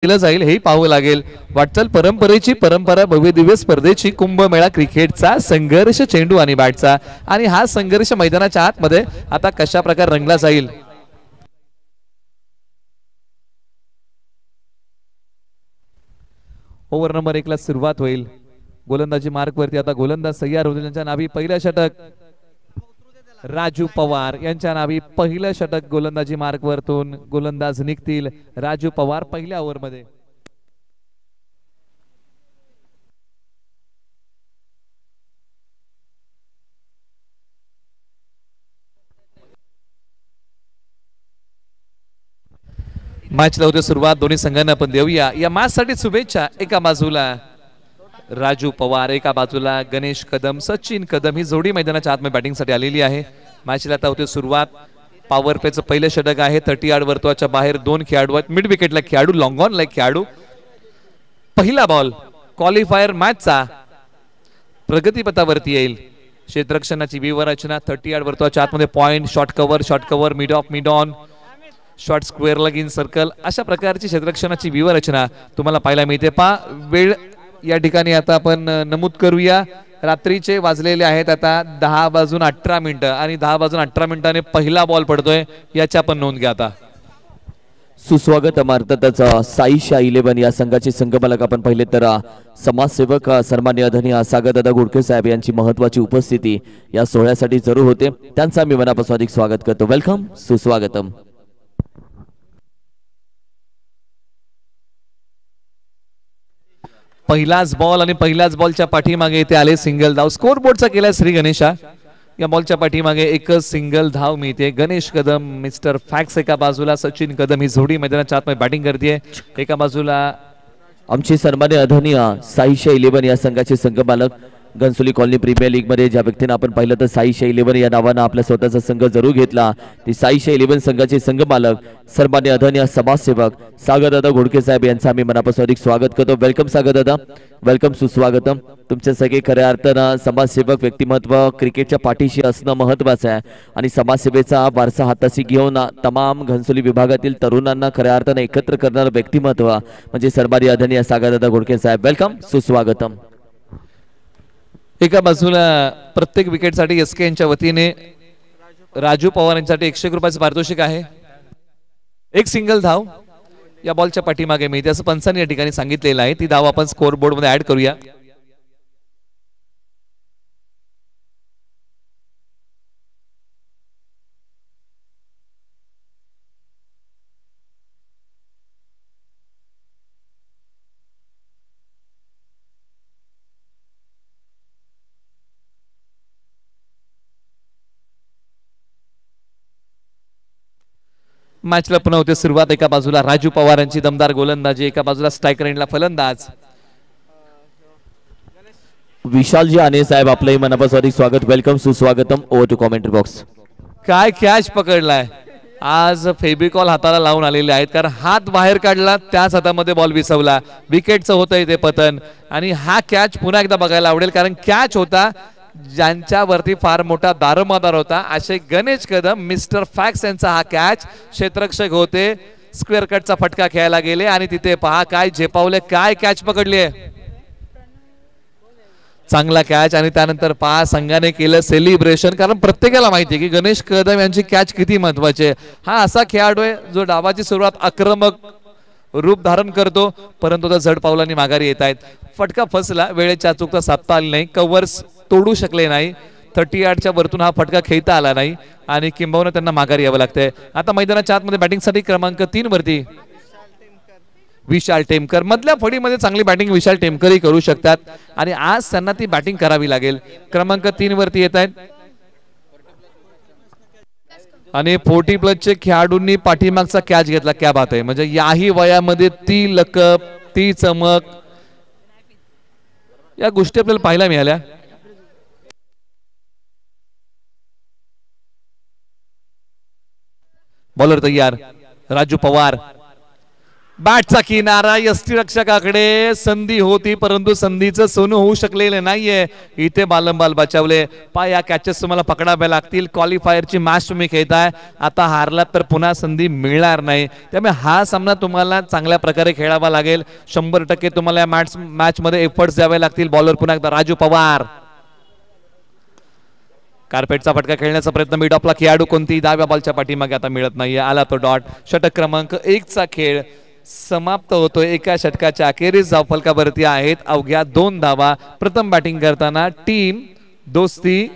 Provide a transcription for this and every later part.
केलं जाईल हे पाहावं लागेल। वाटचाल परंपरेची परंपरा भव्य दिव्य स्पर्धेची कुंभमेळा क्रिकेटचा संघर्ष चेंडू आणि बॅटचा आणि हा संघर्ष मैदानाच्या आतमध्ये आता कशा प्रकारे रंगला जाईल। ओव्हर नंबर 1 ला सुरुवात होईल। गोलंदाजी मार्क वरती आता गोलंदाज तयार होतील। त्यांच्या नावी पहिलं षटक राजू पवार यांच्या नावी पहिलं षटक गोलंदाजी मार्क वरतून गोलंदाज निघतील राजू पवार पहिल्या ओव्हर मध्ये। मॅचला होते सुरुवात। दोन्ही संघांना आपण देऊया या मॅच साठी शुभेच्छा। एका बाजूला राजू पवार, एका बाजूला गणेश कदम, सचिन कदम ही जोडी मैदानाच्या आतमध्ये बॅटिंग साठी आलेली आहे। मॅचला आता होते सुरुवात। पॉवर प्लेचं पहिलं षटक आहे। 30 यार्ड वर्तुळाच्या बाहेर दोन खेळाडू आहेत। मिड विकेटला खेळाडू, लॉंग ऑन ला खेळाडू। पहिला बॉल क्वालिफायर मॅचचा प्रगतीपथावरती येईल। क्षेत्ररक्षणाची व्यूहरचना 30 यार्ड वर्तुळाच्या आतमध्ये point, short cover, mid of, mid on, short square लग इन सर्कल अशा प्रकारची क्षेत्ररक्षणाची व्यूहरचना तुम्हाला पाहायला मिळते। वेळ या ठिकाणी आता आपण नमूद करूया। रात्रीचे वाजलेले आहेत आता 10:18 आणि 10:18 पहिला बॉल पडतोय याची आपण नोंद घ्या। आता सुस्वागत अर्थातच साईशा 11 या संघाचे संघमालक आपण पाहिले तर समाजसेवक सन्माननीय आदरणीय सागरदादा घोडके साहेब यांची महत्त्वाची उपस्थिती या सोहळ्यासाठी जरूर होते। त्यांचा मी मनापासून अधिक स्वागत करतो। वेलकम, सुस्वागतम। पहिलाच बॉल आणि पहिल्याच बॉलच्या पाठीमागे इथे आले सिंगल धाव। स्कोर बोर्डचा केला श्री गणेशा। या बॉलच्या पाठीमागे एकच सिंगल धाव मिळते। गणेश कदम, मिस्टर फॅक्स एका बाजूला, सचिन कदम ही जोडी मैदानाच्या आतमध्ये बॅटिंग करते। एका बाजूला आमचे सन्माननीय आदरणीय साईशा 11 या संघाचे संघमालक घनसोली कॉलनी प्रीमियर लीग मध्ये ज्या व्यक्तीने आपण पाहिलं तर साईशा 11 या नावानं आपला स्वतःचा संघ जरूर घेतला ती साईशा 11 संघाचे संघमालक सन्माननीय आदरणीय समाजसेवक सागरदादा घोडके साहेब यांचं आम्ही मनापासून अधिक स्वागत करतो। वेलकम सागरदादा, वेलकम, सुस्वागतम। तुमचे सगळे खऱ्या अर्थानं समाजसेवक व्यक्तिमत्व क्रिकेटच्या पाठीशी असणं महत्त्वाचं आहे आणि समाजसेवेचा वारसा हाताशी घेऊन तमाम घनसोली विभागातील तरुणांना खऱ्या अर्थानं एकत्र करणारं व्यक्तिमत्व म्हणजे सन्माननीय आदरणीय सागरदादा घोडके साहेब। वेलकम, सुस्वागतम। एका बाजूला प्रत्येक विकेटसाठी एसके यांच्या वतीने राजू पवार यांच्यासाठी 101 रुपयाचं पारितोषिक आहे। एक सिंगल धाव या बॉलच्या पाठीमागे मिळते असं पंचांनी या ठिकाणी सांगितलेलं आहे। ती धाव आपण स्कोर बोर्ड मध्ये ऍड करूया। मॅचला पुन्हा होते सुरुवात। एका बाजूला राजू पवार यांची दमदार गोलंदाजी, एका बाजूला स्ट्रायकर एंडला फलंदाज विशालजी आने साहेब, आपलंही मनापासून अधिक स्वागत। वेलकम, सुस्वागतम। Over to commentary box. काय कॅच पकडलाय आज। फेबिकॉल हाताला लावून आलेले आहेत कारण हात बाहेर काढला त्याच हातामध्ये बॉल विसवला। विकेटचं होतं इथे पतन आणि हा कॅच पुन्हा एकदा बघायला आवडेल कारण कॅच होता ज्यांच्यावरती फार मोठा दारोमदार होता असे गणेश कदम, मिस्टर फॅक्स यांचा हा कॅच। क्षेत्ररक्षक होते, स्क्वेअर कटचा फटका खेळायला गेले आणि तिथे पहा काय झेपावले, काय कॅच पकडली। चांगला कॅच आणि त्यानंतर पहा संघाने केलं सेलिब्रेशन कारण प्रत्येकाला माहिती आहे की गणेश कदम यांची कॅच किती महत्वाची आहे। हा असा खेळाडू आहे जो डावाची सुरुवात आक्रमक रूप धारण करतो परंतु त्या जड पावलांनी माघारी येत आहेत। फटका फसला, वेळेच्या अचूकता साधता आली नाही, कव्हर्स तोडू शकले नाही, 30 यार्डच्या वरतून हा फटका खेळता आला नाही आणि किंबहुना त्यांना माघारी यावं लागतंय। आता मैदानाच्या आतमध्ये बॅटिंग साठी क्रमांक 3 वरती विशाल टेमकर। मधल्या फळीमध्ये चांगली बॅटिंग विशाल टेमकरही करू शकतात आणि आज त्यांना ती बॅटिंग करावी लागेल। क्रमांक 3 वरती येत आहेत आणि 40+ खेळाडूंनी पाठीमागचा कॅच घेतला। क्या बात आहे, म्हणजे याही वयामध्ये ती लकब, ती चमक या गोष्टी आपल्याला पाहायला मिळाल्या। बॉलर तयार राजू पवार, बॅटचा किनारा यष्टीरक्षकाकडे संधी होती परंतु संधीचं सोनं होऊ शकलेलं नाहीये. इथे बालंबाल बचावले. या कॅचेस तुम्हाला पकडाव्या लागतील. क्वालिफायरची मॅच तुम्ही खेळताय. आता हारलात तर पुन्हा संधी मिळणार नाही. त्यामुळे हा सामना तुम्हाला चांगल्या प्रकारे खेळावा लागेल. 100% तुम्हाला या मॅच मध्ये एफर्ट्स द्यावे लागतील. बॉलर पुन्हा एकदा राजू पवार. कार्पेटचा फटका खेळण्याचा प्रयत्न मिड ऑफला खेळाडू कोणतीही डाव्या बॉलच्या पाठीमागे आता मिळत नाहीये. आला तो डॉट. षटक क्रमांक 1 चा खेळ समाप्त होतोय. एका षटकाच्या अखेरीस धावफलकावरती आहेत अवघ्या 2 धावा. प्रथम बॅटिंग करताना टीम दोस्ती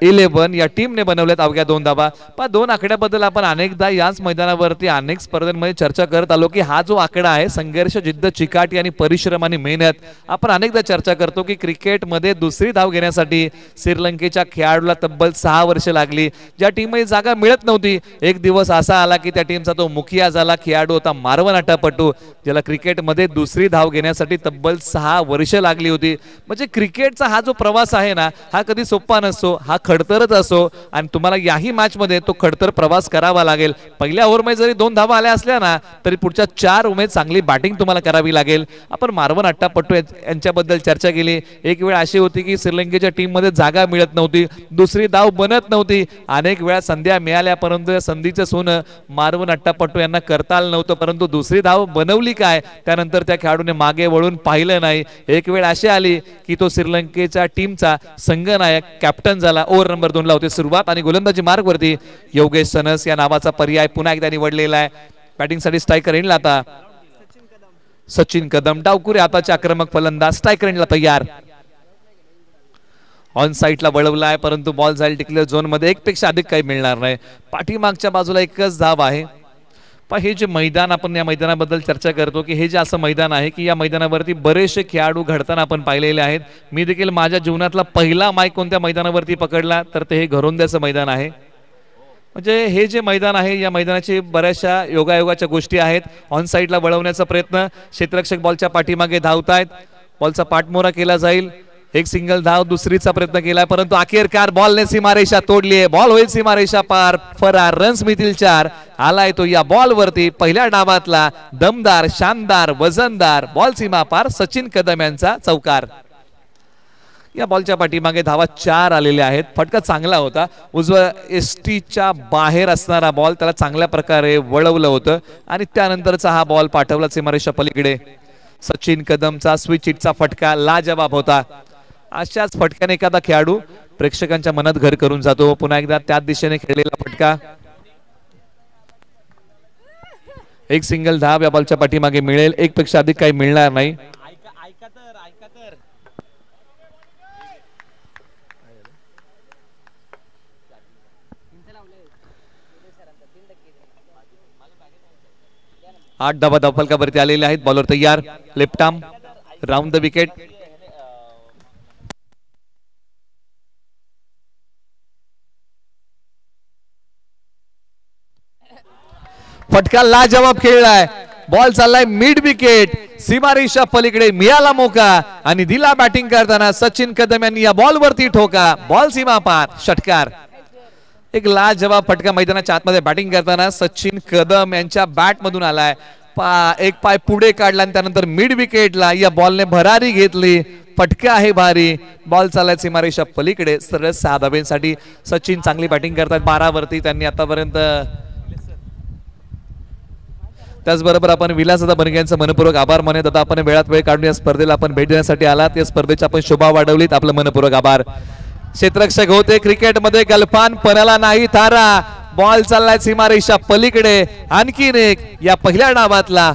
11 या टीमने बनवल्यात अवघ्या 2 धावा. 2 आकड्याबद्दल आपण अनेकदा याच मैदानावरती अनेक स्पर्धांमध्ये चर्चा करत आलो की हा जो आकडा आहे संघर्ष, जिद्द, चिकाटी आणि परिश्रम आणि मेहनत. आपण अनेकदा चर्चा करतो की क्रिकेटमध्ये दुसरी धाव घेण्यासाठी श्रीलंकेच्या खेळाडूला तब्बल 6 वर्ष लागली. ज्या टीममध्ये जागा मिळत नव्हती एक दिवस असा आला की त्या टीमचा तो मुखिया झाला. खेळाडू होता मारवन अट्टापट्टू, ज्याला क्रिकेटमध्ये दुसरी धाव घेण्यासाठी तब्बल 6 वर्ष लागली होती. म्हणजे क्रिकेटचा हा जो प्रवास आहे ना हा कधी सोपा नसतो. हा खडतरच असो आणि तुम्हाला याही मॅच मध्ये तो खडतर प्रवास करावा लागेल. पहिल्या ओव्हरमध्ये जरी 2 धावा आल्या असल्या ना तरी पुढच्या 4 ओव्हरमध्ये चांगली बॅटिंग तुम्हाला करावी लागेल. आपण मारवन अट्टापट्टू यांच्याबद्दल चर्चा केली. एक वेळ अशी होती की श्रीलंकेच्या टीम मध्ये जागा मिळत नव्हती, दुसरी धाव बनत नव्हती. अनेक वेळा संध्या मिळाल्या परंतु या संधीचं सोनं मारवन अट्टापट्टू यांना करता आलं नव्हतं. परंतु दुसरी धाव बनवली काय त्यानंतर त्या खेळाडूने मागे वळून पाहिलं नाही. एक वेळ अशी आली की तो श्रीलंकेच्या टीमचा संघनायक कॅप्टन झाला. ओव्हर नंबर 2 ला होते सुरुवात आणि गोलंदाजी मार्ग वरती योगेश सनस या नावाचा पर्याय पुन्हा एकदा निवडलेला आहे. बॅटिंग साठी स्ट्रायकर एंडला आता सचिन कदम. डावकुरे आताचे आक्रमक फलंदाज. स्ट्रायकर एंडला तयार. ऑन साईडला वळवलाय परंतु बॉल जाईल टिकले झोन मध्ये. 1 पेक्षा अधिक काही मिळणार नाही. पाठीमागच्या बाजूला एकच धाव आहे. हे जे मैदान आपण या मैदानाबद्दल चर्चा करतो की हे जे असं मैदान आहे की या मैदानावरती बरेचसे खेळाडू घडताना आपण पाहिलेले आहेत. मी देखील माझ्या जीवनातला पहिला माईक कोणत्या मैदानावरती पकडला तर ते हे घरोंद्याचं मैदान आहे. म्हणजे हे जे मैदान आहे या मैदानाची बऱ्याचशा योगायोगाच्या गोष्टी आहेत. ऑन साईडला वळवण्याचा प्रयत्न. क्षेत्ररक्षक बॉलच्या पाठीमागे धावतायत. बॉलचा पाठमोरा केला जाईल. एक सिंगल धाव दुसरीचा प्रयत्न केला परंतु अखेरकार बॉलने सीमारेषा तोडली आहे. बॉल होईल सीमारेषा पार. फरार. रन्स मिळतील 4. आलाय तो या बॉल वरती. पहिल्या डावातला दमदार, शानदार, वजनदार बॉल सीमा पार. सचिन कदम यांचा चौकार. या बॉलच्या पाठीमागे धावा 4 आलेल्या आहेत. फटका चांगला होता. उजव्या एसटीच्या बाहेर असणारा बॉल त्याला चांगल्या प्रकारे वळवलं होतं आणि त्यानंतरचा हा बॉल पाठवला सीमारेषा पलीकडे. सचिन कदमचा स्विच हिटचा फटका लाजवाब होता. अशाच फटक्याने एखादा खेळाडू प्रेक्षकांच्या मनात घर करून जातो. पुन्हा एकदा त्याच दिशेने खेळलेला फटका. एक सिंगल धाव या बॉलच्या पाठीमागे मिळेल. 1 पेक्षा अधिक काही मिळणार नाही. आठ धावा धावफलकावरती आलेले आहेत. बॉलर तयार. Left arm round the wicket. फटका लाजवाब खेळलाय. बॉल चाललाय मिड विकेट. सीमारेषा पलीकडे मिळाला मोका आणि दिला बॅटिंग करताना सचिन कदम यांनी या बॉल वरती ठोका. बॉल सीमा पार. षटकार. एक लाजवाब फटका मैदानाच्या आतमध्ये बॅटिंग करताना सचिन कदम यांच्या बॅट मधून आलाय. एक पाय पुढे काढला आणि त्यानंतर मिड विकेटला या बॉलने भरारी घेतली. फटका आहे भारी. बॉल चाललाय सीमारेषा पलीकडे. सरळ 6 धाब्यांसाठी सचिन चांगली बॅटिंग करतात 12 वरती. त्यांनी आतापर्यंत त्याचबरोबर आपण विलासदादा बनगे यांचं मनपूर्वक आभार मानत. आता आपण वेळात वेळ काढून या स्पर्धेला आपण भेट देण्यासाठी आलात. या स्पर्धेची आपण शोभा वाढवलीत. आपलं मनपूर्वक आभार. क्षेत्ररक्षक होते क्रिकेटमध्ये गलफान पणाला नाही थारा. बॉल चाललाय सीमारेषा पलीकडे. आणखीन एक या पहिल्या डावातला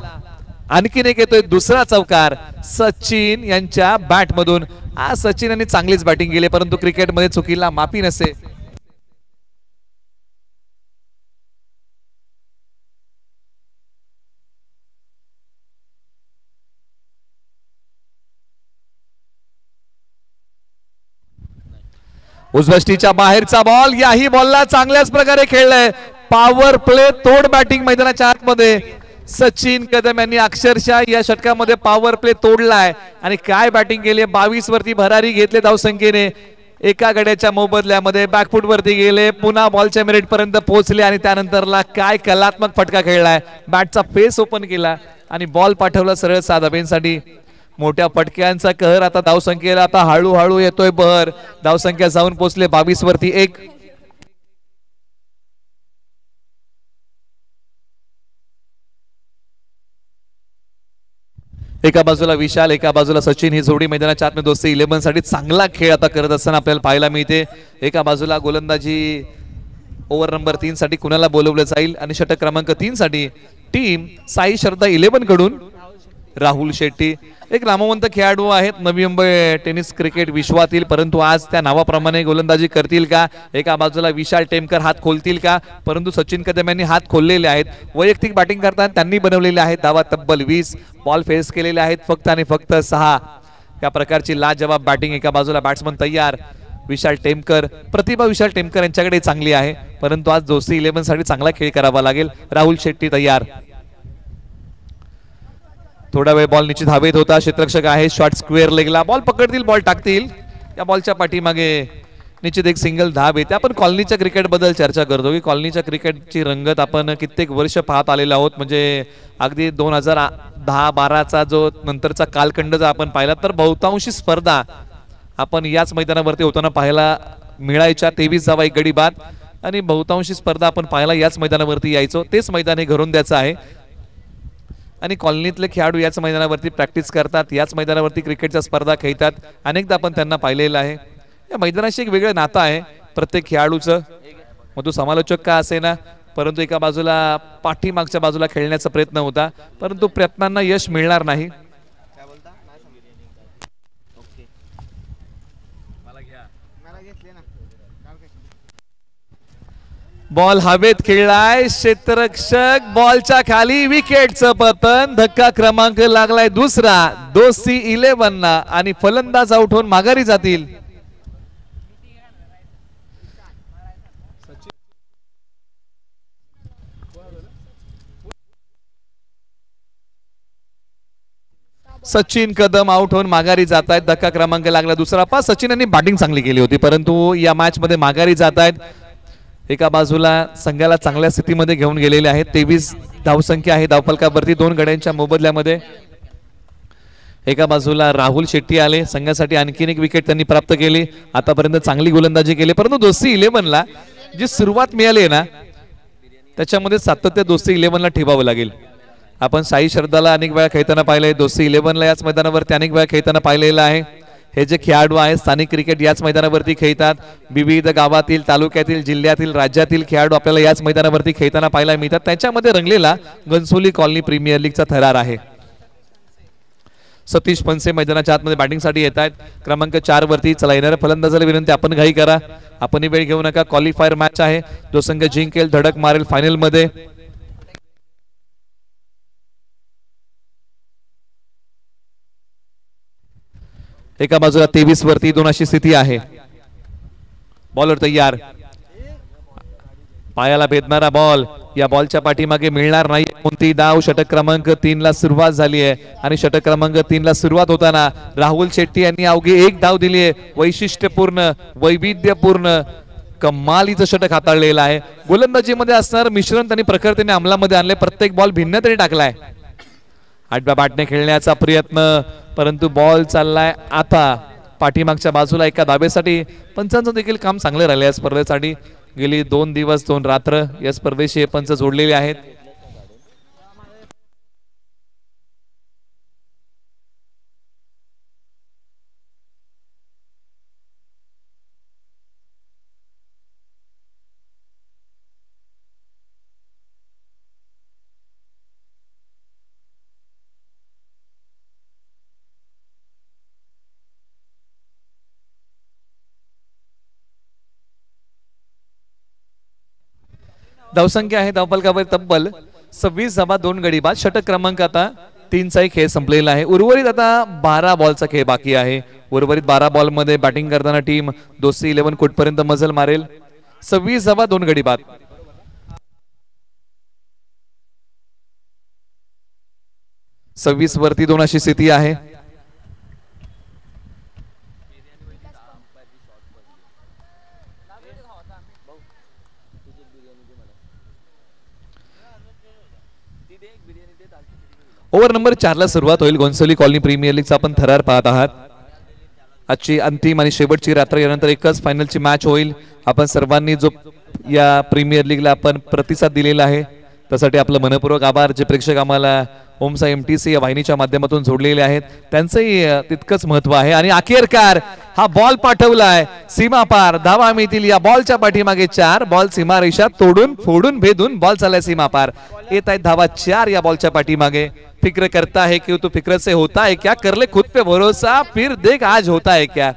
आणखीन एक येतोय दुसरा चौकार सचिन यांच्या बॅट मधून. आज सचिन यांनी चांगलीच बॅटिंग केली परंतु क्रिकेटमध्ये चुकीला माफी नसते. उजवष्टीच्या बाहेरचा बॉल. याही बॉलला चांगल्याच प्रकारे खेळलाय. पॉवर प्ले तोड बॅटिंग मैदानाच्या आतमध्ये. सचिन कदम यांनी अक्षरशः या षटकामध्ये पॉवर प्ले तोडलाय आणि काय बॅटिंग केली. 22 वरती भरारी घेतले धावसंख्येने. एका गड्याच्या मोबदल्यामध्ये बॅकफुट वरती गेले. पुन्हा बॉलच्या मिनिट पर्यंत पोहोचले आणि त्यानंतरला काय कलात्मक फटका खेळलाय. बॅटचा फेस ओपन केला आणि बॉल पाठवला सरळ साधाबेनसाठी. मोठ्या पटक्यांचा कहर आता धावसंख्येला आता हळूहळू येतोय बहर. धावसंख्या जाऊन पोहोचले 22 वरती 1. एका बाजूला विशाल एका बाजूला सचिन ही जोडी मैदानाच्या आतमध्ये दोस्ती 11 साठी चांगला खेळ आता करत असताना आपल्याला पाहायला मिळते. एका बाजूला गोलंदाजी ओव्हर नंबर 3 साठी कुणाला बोलवलं जाईल आणि षटक क्रमांक 3 साठी टीम साई श्रद्धा 11 कडून राहुल शेट्टी. एक नामवंत खेळाडू आहेत नवी मुंबई टेनिस क्रिकेट विश्वातील, परंतु आज त्या नावाप्रमाणे गोलंदाजी करतील का? एका बाजूला विशाल टेमकर हात खोलतील का? परंतु सचिन कदम यांनी हात खोललेले आहेत. वैयक्तिक बॅटिंग करताना त्यांनी बनवलेले आहेत धावा तब्बल 20. बॉल फेस केलेले आहेत फक्त आणि फक्त 6. या प्रकारची लाजवाब बॅटिंग. एका बाजूला बॅट्समन तयार विशाल टेमकर. प्रतिभा विशाल टेमकर यांच्याकडे चांगली आहे, परंतु आज दोस्ती 11 साठी चांगला खेळ करावा लागेल. राहुल शेट्टी तयार. थोडा वेळ बॉल निश्चित हवेत होता. क्षेत्ररक्षक आहे शॉर्ट स्क्वेअर लेगला. बॉल पकडतील बॉल टाकतील. या बॉलच्या पाठीमागे निश्चित एक सिंगल धाब येते. आपण कॉलनीच्या क्रिकेट बद्दल चर्चा करतो की कॉलनीच्या क्रिकेटची रंगत आपण कित्येक वर्ष पाहत आलेलो आहोत. म्हणजे अगदी 2010-12चा जो नंतरचा कालखंड जर आपण पाहिला तर बहुतांशी स्पर्धा आपण याच मैदानावरती होताना पाहायला मिळायच्या. 23 धावा 1 गडी बाद आणि बहुतांशी स्पर्धा आपण पाहायला याच मैदानावरती यायचो. तेच मैदान हे घरून द्यायचं आहे आणि कॉलनीतले खेळाडू याच मैदानावरती प्रॅक्टिस करतात, याच मैदानावरती क्रिकेटच्या स्पर्धा खेळतात. अनेकदा आपण त्यांना पाहिलेलं आहे. या मैदानाशी एक वेगळं नातं आहे प्रत्येक खेळाडूचं. मग तो समालोचक का असेना, परंतु एका बाजूला पाठीमागच्या बाजूला खेळण्याचा प्रयत्न होता, परंतु प्रयत्नांना यश मिळणार नाही. बॉल हवेत खेळलाय. क्षेत्ररक्षक बॉलच्या खाली. विकेटचं पतन. धक्का क्रमांक लागलाय दुसरा दोस्ती 11 आणि फलंदाज आउट होऊन माघारी जातील. सचिन कदम आउट होऊन माघारी जात आहेत. धक्का क्रमांक लागला दुसरा. सचिन यांनी बॅटिंग चांगली केली होती, परंतु या मॅच मध्ये माघारी जात आहेत. एका बाजूला संघाला चांगल्या स्थितीमध्ये घेऊन गेलेले आहेत. 23 धावसंख्या आहे धावफलकावरती 2 गड्यांच्या मोबदल्यामध्ये. एका बाजूला राहुल शेट्टी आले. संघासाठी आणखीन एक विकेट त्यांनी प्राप्त केली. आतापर्यंत चांगली गोलंदाजी केली, परंतु दोस्ती 11ला जी सुरुवात मिळाली ना त्याच्यामध्ये सातत्य दोस्ती 11ला ठेवावं लागेल. आपण साई श्रद्धाला अनेक वेळा खेळताना पाहिलंय. दोस्ती 11ला याच मैदानावरती अनेक वेळा खेळताना पाहिलेलं आहे. हे जे खेळाडू आहेत स्थानिक क्रिकेट याच मैदानावरती खेळतात. विविध गावातील, तालुक्यातील, जिल्ह्यातील, राज्यातील खेळाडू आपल्याला याच मैदानावरती खेळताना पाहायला मिळतात. त्याच्यामध्ये रंगलेला घनसोली कॉलनी प्रीमियर लीगचा थरार आहे. सतीश पंसे मैदानाच्या आतमध्ये बॅटिंगसाठी येत आहेत. क्रमांक 4 वरती. चला येणाऱ्या फलंदाजाला विनंती आपण घाई करा, आपण वेळ घेऊ नका. क्वालिफायर मॅच आहे. जो संघ जिंकेल धडक मारेल फायनल मध्ये. एका बाजूला 23 वरती 2 अशी स्थिती आहे. बॉलर तयार. पायाला भेदणारा बॉल. या बॉलच्या पाठीमागे मिळणार नाही कोणती धाव. षटक क्रमांक 3 ला सुरुवात झाली आहे आणि षटक क्रमांक 3 ला सुरुवात होताना राहुल शेट्टी यांनी अवघी 1 धाव दिली आहे. वैशिष्ट्यपूर्ण, वैविध्यपूर्ण, कमालीचं षटक हाताळलेलं आहे. गोलंदाजीमध्ये असणार मिश्रण त्यांनी प्रखरतेने अंमलामध्ये आणले. प्रत्येक बॉल भिन्न तरी टाकलाय. आठव्या बॅटने खेळण्याचा प्रयत्न, परंतु बॉल चाललाय आता पाठीमागच्या बाजूला. एका धाबेसाठी पंचांचं देखील काम चांगले राहिले या स्पर्धेसाठी. गेली 2 दिवस 2 रात्र या स्पर्धेशी पंच जोडलेले आहेत. धावसंख्या आहे धावफलकावर तब्बल 26 धावा 2 गडी बाद. षटक क्रमांक आता 3 चा खेळ संपलेला आहे. उर्वरित आता 12 बॉलचा खेळ बाकी आहे. उर्वरित 12 बॉल मध्ये बॅटिंग करताना टीम दोस्ती 11 कुठपर्यंत मजल मारेल. 26 धावा 2 गडी बाद. 26 वरती 2 अशी स्थिती आहे. ओव्हर नंबर 4 ला सुरुवात होईल. घोणसोली कॉलनी प्रीमियर लीगचा आपण थरार पाहत आहात. आजची अंतिम आणि शेवटची रात्र, यानंतर एकच फायनलची मॅच होईल. आपण सर्वांनी जो या प्रीमियर लीगला आपण प्रतिसाद दिलेला आहे त्यासाठी आपलं मनपूर्वक आभार. जे प्रेक्षक आम्हाला ओमसा MTC या वाहिनीच्या माध्यमातून जोडलेले आहेत त्यांचंही तितकंच महत्व आहे. आणि अखेरकार हा बॉल पाठवलाय सीमा पार, धावा मिळतील या बॉलच्या पाठीमागे 4. बॉल सीमारेषा तोडून फोडून भेदून बॉल चाललाय सीमा पार. येत आहेत धावा 4 या बॉलच्या पाठीमागे. फिक्र करता है कि तू फिक्र से होता है क्या, कर ले खुद पे भरोसा फिर देख आज होता है क्या.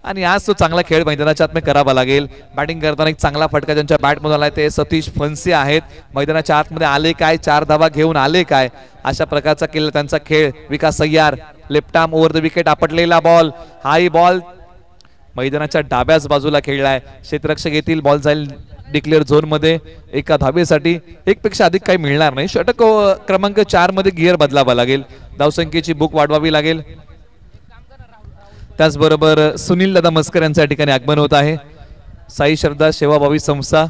आणि आज तो चांगला खेळ मैदानाच्या आत करावा लागेल. बॅटिंग करताना एक चांगला फटका ज्यांच्या बॅट मधून आलाय ते सतीश फणसे आहेत. मैदानाच्या आतमध्ये आले काय, 4 धावा घेऊन आले काय, अशा प्रकारचा केला त्यांचा खेळ. Vikas Sayyar left arm over the wicket आपटलेला बॉल. हाही बॉल मैदानाच्या डाव्याच बाजूला खेळलाय. क्षेत्ररक्षक येतील, बॉल जाईल डिक्लेअर झोन मध्ये. एका धावेसाठी एक पेक्षा अधिक काही मिळणार नाही. षटक क्रमांक 4 मध्ये गिअर बदलावा लागेल. धावसंख्येची बुक वाढवावी लागेल. त्याचबरोबर सुनील दादा मस्कर यांच्या ठिकाणी आगमन होत आहे. साई श्रद्धा सेवाभावी संस्था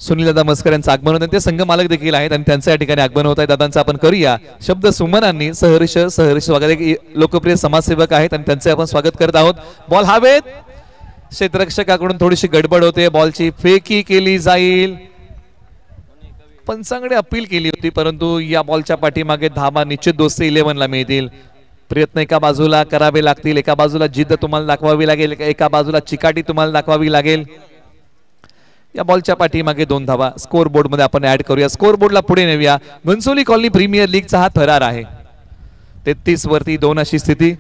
सुनील दादा मस्कर यांचं आगमन होत आहे. ते संघ मालक देखील आहेत आणि त्यांच्या ठिकाणी आगमन होत आहे. दादांचं आपण करूया शब्द सुमनांनी सहर्ष स्वागत. एक लोकप्रिय समाजसेवक आहेत आणि त्यांचे आपण स्वागत करत आहोत. बॉल हवेत, क्षेत्ररक्षकाकडून थोडीशी गडबड होते. बॉलची फेकी केली जाईल. पंचांकडे अपील केली होती परंतु या बॉलच्या पाठीमागे धावा निश्चित दोस्ती 11 ला मिळतील. प्रयत्न एका बाजूला करावे लागतील, एका बाजूला जिद्द तुम्हाला दाखवावी लागेल, एका बाजूला चिकाटी तुम्हाला दाखवावी लागेल. या बॉलच्या पाठीमागे 2 धावा स्कोर बोर्ड मध्ये आपण ऍड करूया. स्कोर बोर्डला पुढे नेऊया. घोणसोली कॉलनी प्रीमियर लीगचा हा थरार आहे. 33 वरती 2 अशी स्थिती.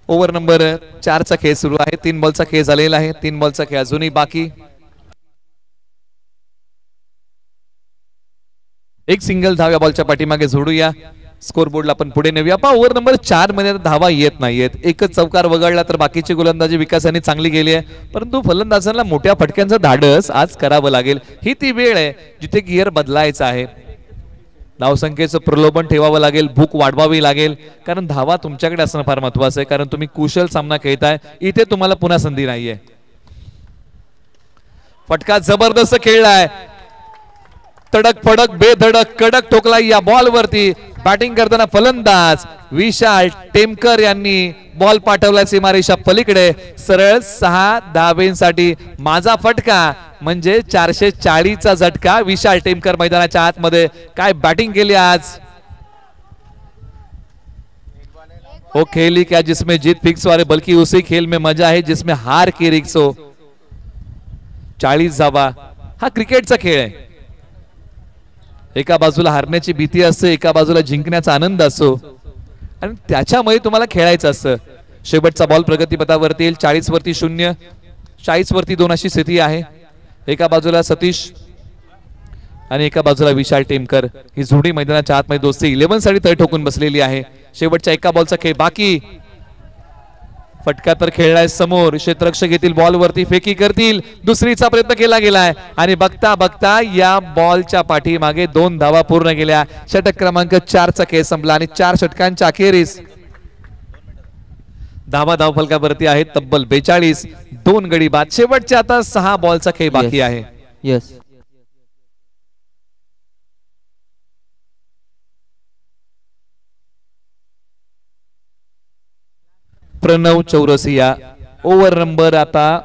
ओव्हर नंबर 4 चा खेळ सुरू आहे. 3 बॉलचा खेळ झालेला आहे. 3 बॉलचा खेळ अजूनही बाकी. एक सिंगल धाव या बॉलच्या पाठीमागे जोडूया. स्कोर बोर्डला आपण पुढे नेऊया. पहा ओव्हर नंबर 4 मध्ये धावा येत नाहीयेत. एकच चौकार वगळला तर बाकीची गोलंदाजी विकासाने चांगली गेली आहे परंतु फलंदाजांना मोठ्या फटक्यांचं धाडस आज करावं लागेल. ही ती वेळ आहे जिथे गिअर बदलायचा आहे. धावसंख्येचं प्रलोभन ठेवावं लागेल, भूक वाढवावी लागेल कारण धावा तुमच्याकडे असणं फार महत्वाचं आहे. कारण तुम्ही कुशल सामना खेळताय. इथे तुम्हाला पुन्हा संधी नाहीये. फटका जबरदस्त खेळलाय. तडक फडक बेधडक कडक ठोकला या बॉल वरती. बॅटिंग करताना फलंदाज विशाल टेमकर यांनी बॉल पाठवला सीमारेषा पलीकडे. सरळ 6 धावेंसाठी माझा फटका म्हणजे 440 चा झटका. विशाल टेमकर मैदानाच्या आतमध्ये काय बॅटिंग केली आज. वो खेल क्या जिसमें जीत फिक्स वाले बल्कि उसी खेल में मजा है जिसमें हार की रिक्स हो. 40 धावा हा क्रिकेटचा खेळ आहे. एका बाजूला हारण्याची भीती असते, एका बाजूला जिंकण्याचा आनंद असतो आणि त्याच्यामध्ये तुम्हाला खेळायचं असतं. शेवटचा बॉल प्रगतीपथावरती येईल. 40 वरती 0, 40 वरती 2 अशी स्थिती आहे. एका बाजूला सतीश आणि एका बाजूला विशाल टेमकर. ही जोडी मैदानाच्या आतमध्ये दोस्ती 11 साठी तळ ठोकून बसलेली आहे. शेवटच्या एका बॉलचा खेळ बाकी. फटका तर खेळलाय समोर. क्षेत्ररक्षक येतील, बॉल वरती फेकी करतील. दुसरीचा प्रयत्न केला गेलाय आणि बघता बघता या बॉलच्या पाठीमागे 2 धावा पूर्ण केल्या. षटक क्रमांक 4 चा खेळ संपला आणि 4 षटकांच्या अखेरीस धावा धावफलकावरती आहेत तब्बल 42. 2 गडी बाद. शेवटचे आता 6 बॉलचा खेळ बाकी आहे. Yes Pranav Chaurasia over number आता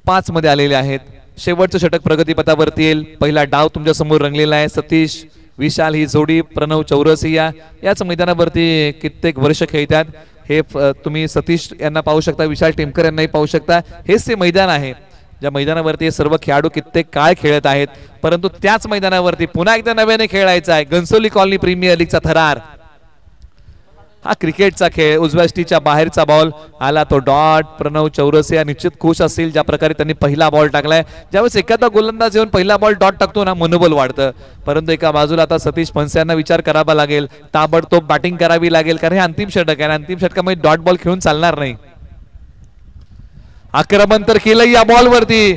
5 मध्ये आलेले आहेत. शेवटचं षटक प्रगतीपथावरती येईल. पहिला डाव तुमच्या समोर रंगलेला आहे. सतीश विशाल ही जोडी प्रणव चौरसिया याच मैदानावरती कित्येक वर्ष खेळतात. हे तुम्ही सतीश यांना पाहू शकता, विशाल टेमकर यांनाही पाहू शकता. हेच ते मैदान आहे ज्या मैदानावरती सर्व खेळाडू कित्येक काळ खेळत आहेत परंतु त्याच मैदानावरती पुन्हा एकदा नव्याने खेळायचा आहे. घोणसोली कॉलनी प्रीमियर लीगचा थरार. हा क्रिकेटचा खेळ. उजव्या स्टीच्या बाहेरचा बॉल आला तो डॉट. प्रणव चौरसिया निश्चित खुश असतील ज्या प्रकारे त्यांनी पहिला बॉल टाकलाय. ज्यावेळेस एखादा गोलंदाज येऊन पहिला बॉल डॉट टाकतो ना मनोबल वाढतं. परंतु एका बाजूला आता सतीश फणसे यांना विचार करावा लागेल. ताबडतोब बॅटिंग करावी लागेल कारण हे अंतिम षटक आहे. अंतिम षटकामध्ये डॉट बॉल खेळून चालणार नाही. आक्रमण तर केलं या बॉल वरती.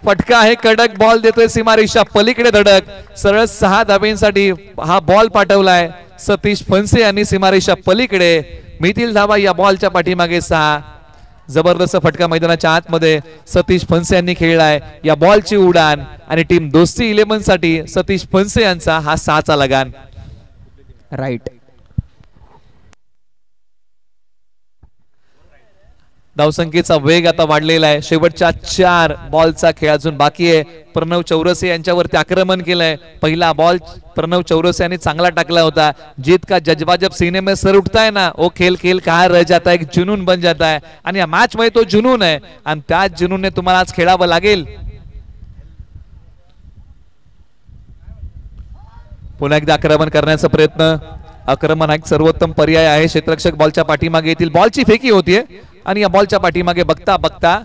फटका आहे, कडक बॉल देतोय सीमारेषा पलीकडे धडक. सरळ 6 धाब्यांसाठी हा बॉल पाठवलाय सतीश फणसे यांनी सीमारेषा पलीकडे. मिळतील धावा या बॉलच्या पाठीमागे 6. जबरदस्त फटका मैदानाच्या आतमध्ये सतीश फणसे यांनी खेळलाय. या बॉलची उडान आणि टीम दोस्ती 11 साठी सतीश फणसे यांचा हा 6चा लगान. राईट. धावसंख्येचा वेग आता वाढलेला आहे. शेवटच्या 4 बॉलचा खेळ अजून बाकी आहे. प्रणव चौरसे यांच्यावरती आक्रमण केलंय. पहिला बॉल प्रणव चौरसे यांनी चांगला टाकला होता. जीत का जज्बा जब सीने में सर उठता है ना, वो खेल खेल कहाँ रह जाता है, एक जुनून बन जाता है. आणि या मॅच मध्ये तो जुनून आहे आणि त्याच जुनूनने तुम्हाला आज खेळावं लागेल. पुन्हा एकदा आक्रमण करण्याचा प्रयत्न. आक्रमण हा एक सर्वोत्तम पर्याय आहे. क्षेत्ररक्षक बॉलच्या पाठीमागे येतील. बॉलची फेकी होतीये आणि या बॉलच्या पाठीमागे बघता बघता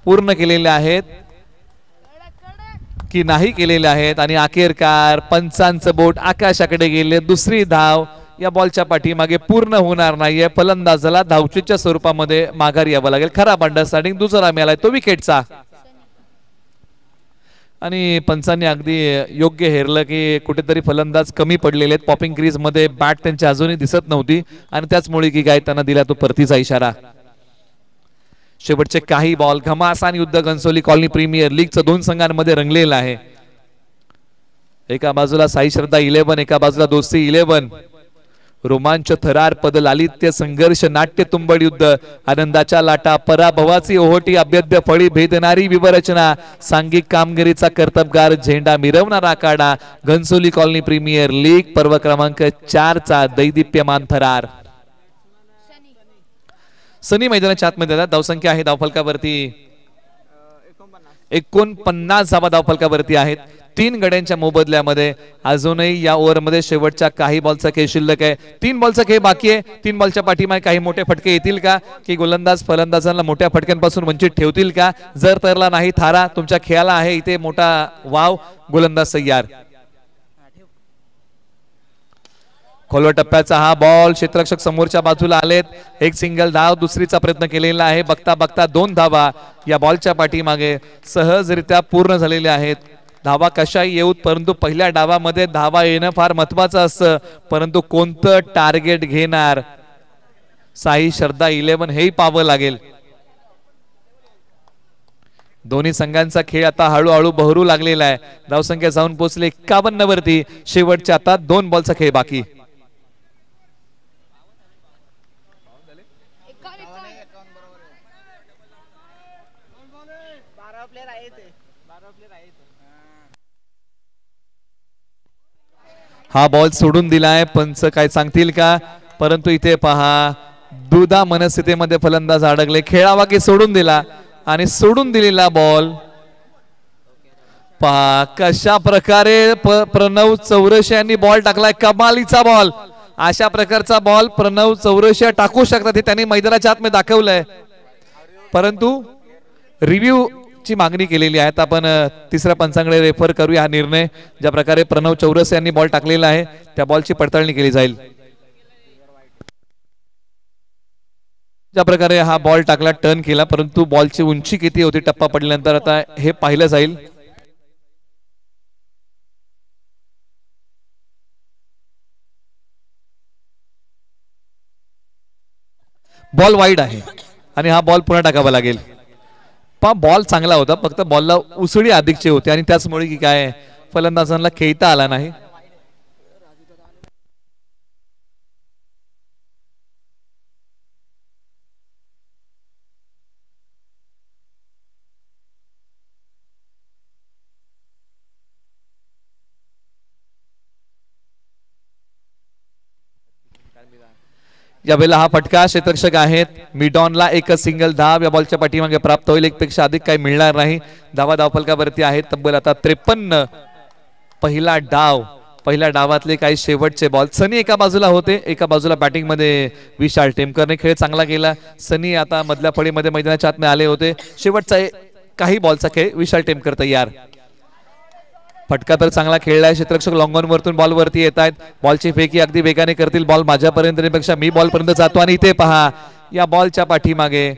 पूर्ण केलेले आहेत की नाही केलेले आहेत आणि अखेरकार पंचांचं बोट आकाशाकडे गेले. दुसरी धाव या बॉलच्या पाठीमागे पूर्ण होणार नाहीये. फलंदाजाला धावचीच्या स्वरूपामध्ये माघार यावं लागेल. खराब अंडरस्टँडिंग दुसरा मिळालाय तो विकेटचा आणि पंचांनी अगदी योग्य हेरलं की कुठेतरी फलंदाज कमी पडलेले आहेत. पॉपिंग क्रीज मध्ये बॅट त्यांच्या अजूनही दिसत नव्हती आणि त्याचमुळे की काय त्यांना दिला तो परतीचा इशारा. शेवटचे काही बॉल घमासान युद्ध घनसोली कॉलनी प्रीमियर लीगचं 2 संघांमध्ये रंगलेलं आहे. एका बाजूला साई श्रद्धा 11, एका बाजूला दोस्ती 11. रोमांच, थरार, पद, लालित्य, संघर्ष, नाट्य, तुंबड युद्ध, आनंदाच्या लाटा, पराभवाची ओहोटी, अभेद्य फळी भेदणारी विवरचना, सांघिक कामगिरीचा कर्तबगार झेंडा मिरवणारा आखाडा. घनसोली कॉलनी प्रीमियर लीग पर्व क्रमांक 4चा दैदिप्यमान थरार. सनी मैदानाच्या आतमध्ये धावसंख्या आहे धावफलकावरती 49 धावा धावफलकावरती आहेत. 3 गड्यांच्या मोबदल्यामध्ये अजूनही या ओव्हरमध्ये शेवटच्या काही बॉलचा खेळ शिल्लक आहे. 3 बॉलचा खेळ बाकी आहे. 3 बॉलच्या पाठीमागे काही मोठे फटके येतील का की गोलंदाज फलंदाजांना मोठ्या फटक्यांपासून वंचित ठेवतील का. जर तरला नाही थारा तुमच्या खेळाला आहे इथे मोठा वाव. गोलंदाज तयार. खोलवर टप्प्याचा हा बॉल. क्षेत्ररक्षक समोरच्या बाजूला आलेत. एक सिंगल धाव दुसरीचा प्रयत्न केलेला आहे. बघता बघता 2 धावा या बॉलच्या पाठीमागे सहजरित्या पूर्ण झालेल्या आहेत. धावा कशाही येऊत परंतु पहिल्या डावामध्ये धावा येणं फार महत्वाचं असतं. परंतु कोणतं टार्गेट घेणार साई श्रद्धा 11 हेही पाहावं लागेल. दोन्ही संघांचा खेळ आता हळूहळू बहरू लागलेला आहे. धावसंख्या जाऊन पोहोचले 51 वरती. शेवटच्या आता 2 बॉलचा खेळ बाकी. हा बॉल सोडून दिलाय. पंच काय सांगतील का. परंतु इथे पहा दुधा मनस्थितीमध्ये फलंदाज अडकले. खेळावा की सोडून दिला आणि सोडून दिलेला बॉल पहा कशा प्रकारे प्रणव चौरसे यांनी बॉल टाकलाय. कमालीचा बॉल. अशा प्रकारचा बॉल प्रणव चौरसे टाकू शकतात हे त्यांनी मैदानाच्या आतमध्ये दाखवलंय. परंतु रिव्ह्यू ची मागणी केलेली आहे. आपण तिसऱ्या पंचांकडे रेफर करूया हा निर्णय. ज्या प्रकारे प्रणव चौरसे यांनी बॉल टाकलेला आहे त्या बॉलची पडताळणी केली जाईल. ज्या प्रकारे हा बॉल टाकला टर्न केला परंतु बॉलची उंची किती होती टप्पा पडल्यानंतर आता हे पाहिलं जाईल. बॉल वाईड आहे आणि हा बॉल पुन्हा टाकावा लागेल. बॉल चांगला होता फक्त बॉलला उसळी अधिकचे होते आणि त्याचमुळे की काय फलंदाजांना खेळता आला नाही. यावेळेला हा फटका क्षेत्ररक्षक आहेत मिडॉनला एकच सिंगल धाव या बॉलच्या पाठीमागे प्राप्त होईल. एक पेक्षा अधिक काही मिळणार नाही. धावा धावफलकावरती आहेत तब्बल आता 53. पहिला डाव. पहिल्या डावातले काही शेवटचे बॉल. सनी एका बाजूला होते एका बाजूला बॅटिंग मध्ये विशाल टेमकरने खेळ चांगला केला. सनी आता मधल्या फळीमध्ये मैदानाच्या आतमध्ये आले होते. शेवटचा काही बॉलचा खेळ विशाल टेमकर तयार. फटका तर चांगला खेळलाय. क्षेत्ररक्षक लॉंग ऑन वरतून बॉल वरती येत आहेत. बॉलची फेकी अगदी वेगाने करतील. बॉल माझ्यापर्यंत पेक्षा मी बॉल पर्यंत जातो आणि इथे पहा या बॉलच्या पाठीमागे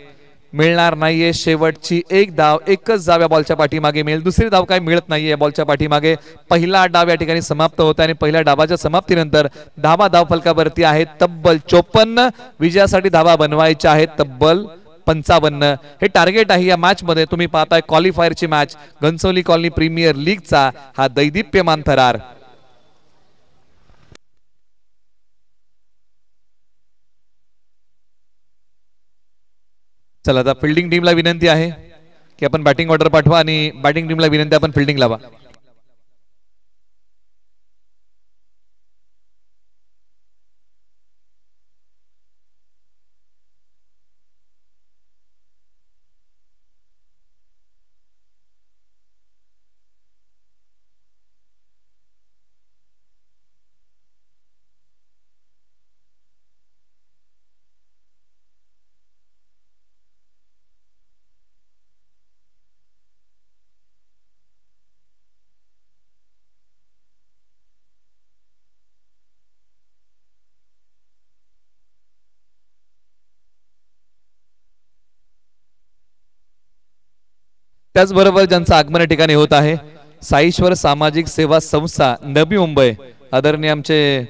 मिळणार नाहीये. शेवटची एक धाव, एकच धाव या बॉलच्या पाठीमागे मिळेल. दुसरी धाव काय मिळत नाहीये या बॉलच्या पाठीमागे. पहिला डाव या ठिकाणी समाप्त होत आहे आणि पहिल्या डावाच्या समाप्तीनंतर धावा धाव फलकावरती आहेत तब्बल 54. विजयासाठी धावा बनवायच्या आहेत तब्बल 55. हे टार्गेट आहे या मॅच मध्ये. तुम्ही पाहताय क्वालिफायरची मॅच, घनसोली कॉलनी प्रीमियर लीगचा हा दैदिप्यमान थरार. चला आता फिल्डिंग टीमला विनंती आहे की आपण बॅटिंग ऑर्डर पाठवा आणि बॅटिंग टीमला विनंती आपण फिल्डिंग लावा. त्याचबरोबर ज्यांचं आगमन या ठिकाणी होत आहे, साईश्वर सामाजिक सेवा संस्था नवी मुंबई, आदरणीय आमचे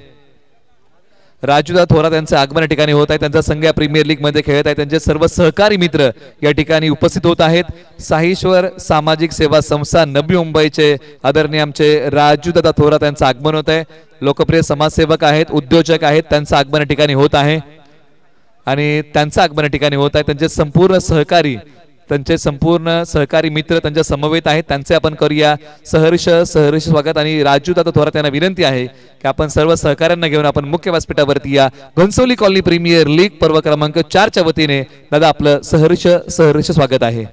राजूदा थोरात यांचे आगमन या ठिकाणी होत आहे. त्यांचा संघ या प्रीमियर लीग मध्ये खेळत आहे. त्यांचे सर्व सहकारी मित्र या ठिकाणी उपस्थित होत आहेत. साईश्वर सामाजिक सेवा संस्था नवी मुंबईचे आदरणीय आमचे राजूदादा थोरात यांचं आगमन होत आहे. लोकप्रिय समाजसेवक आहेत, उद्योजक आहेत, त्यांचं आगमन या ठिकाणी होत आहे आणि त्यांचं आगमन या ठिकाणी होत आहे. त्यांचे संपूर्ण सहकारी, त्यांचे संपूर्ण सहकारी मित्र त्यांच्या समवेत आहेत. त्यांचे आपण करूया सहर्ष स्वागत. आणि राजू दादा थोरात यांना विनंती आहे की आपण सर्व सहकाऱ्यांना घेऊन आपण मुख्य व्यासपीठावरती या. घनसोली कॉलनी प्रीमियर लीग पर्व क्रमांक 4च्या वतीने दादा आपलं सहर्ष स्वागत आहे.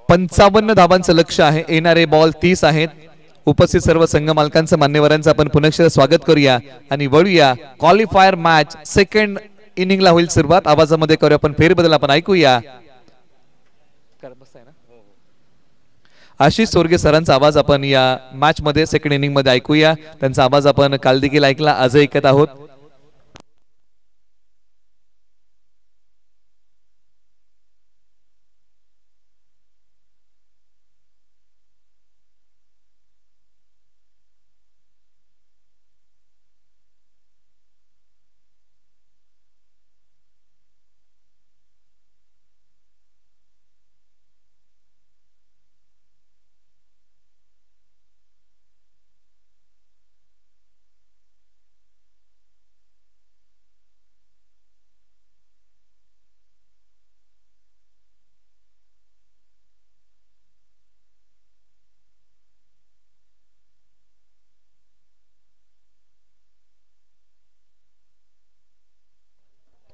पंचावन्न धावांचं लक्ष आहे. येणारे बॉल 30 आहेत. उपस्थित सर्व संघ मालकांचं, मान्यवरांचं आपण पुन्हा एकदा स्वागत करूया आणि वळूया क्वालिफायर मॅच सेकंड इनिंगला होईल सुरुवात. आवाजामध्ये करूया आपण फेरबदल, आपण ऐकूया आशिष सोरगे सरांचा आवाज आपण या मॅच मध्ये सेकंड इनिंग मध्ये ऐकूया. त्यांचा आवाज आपण काल देखील ऐकला, आजही ऐकत आहोत.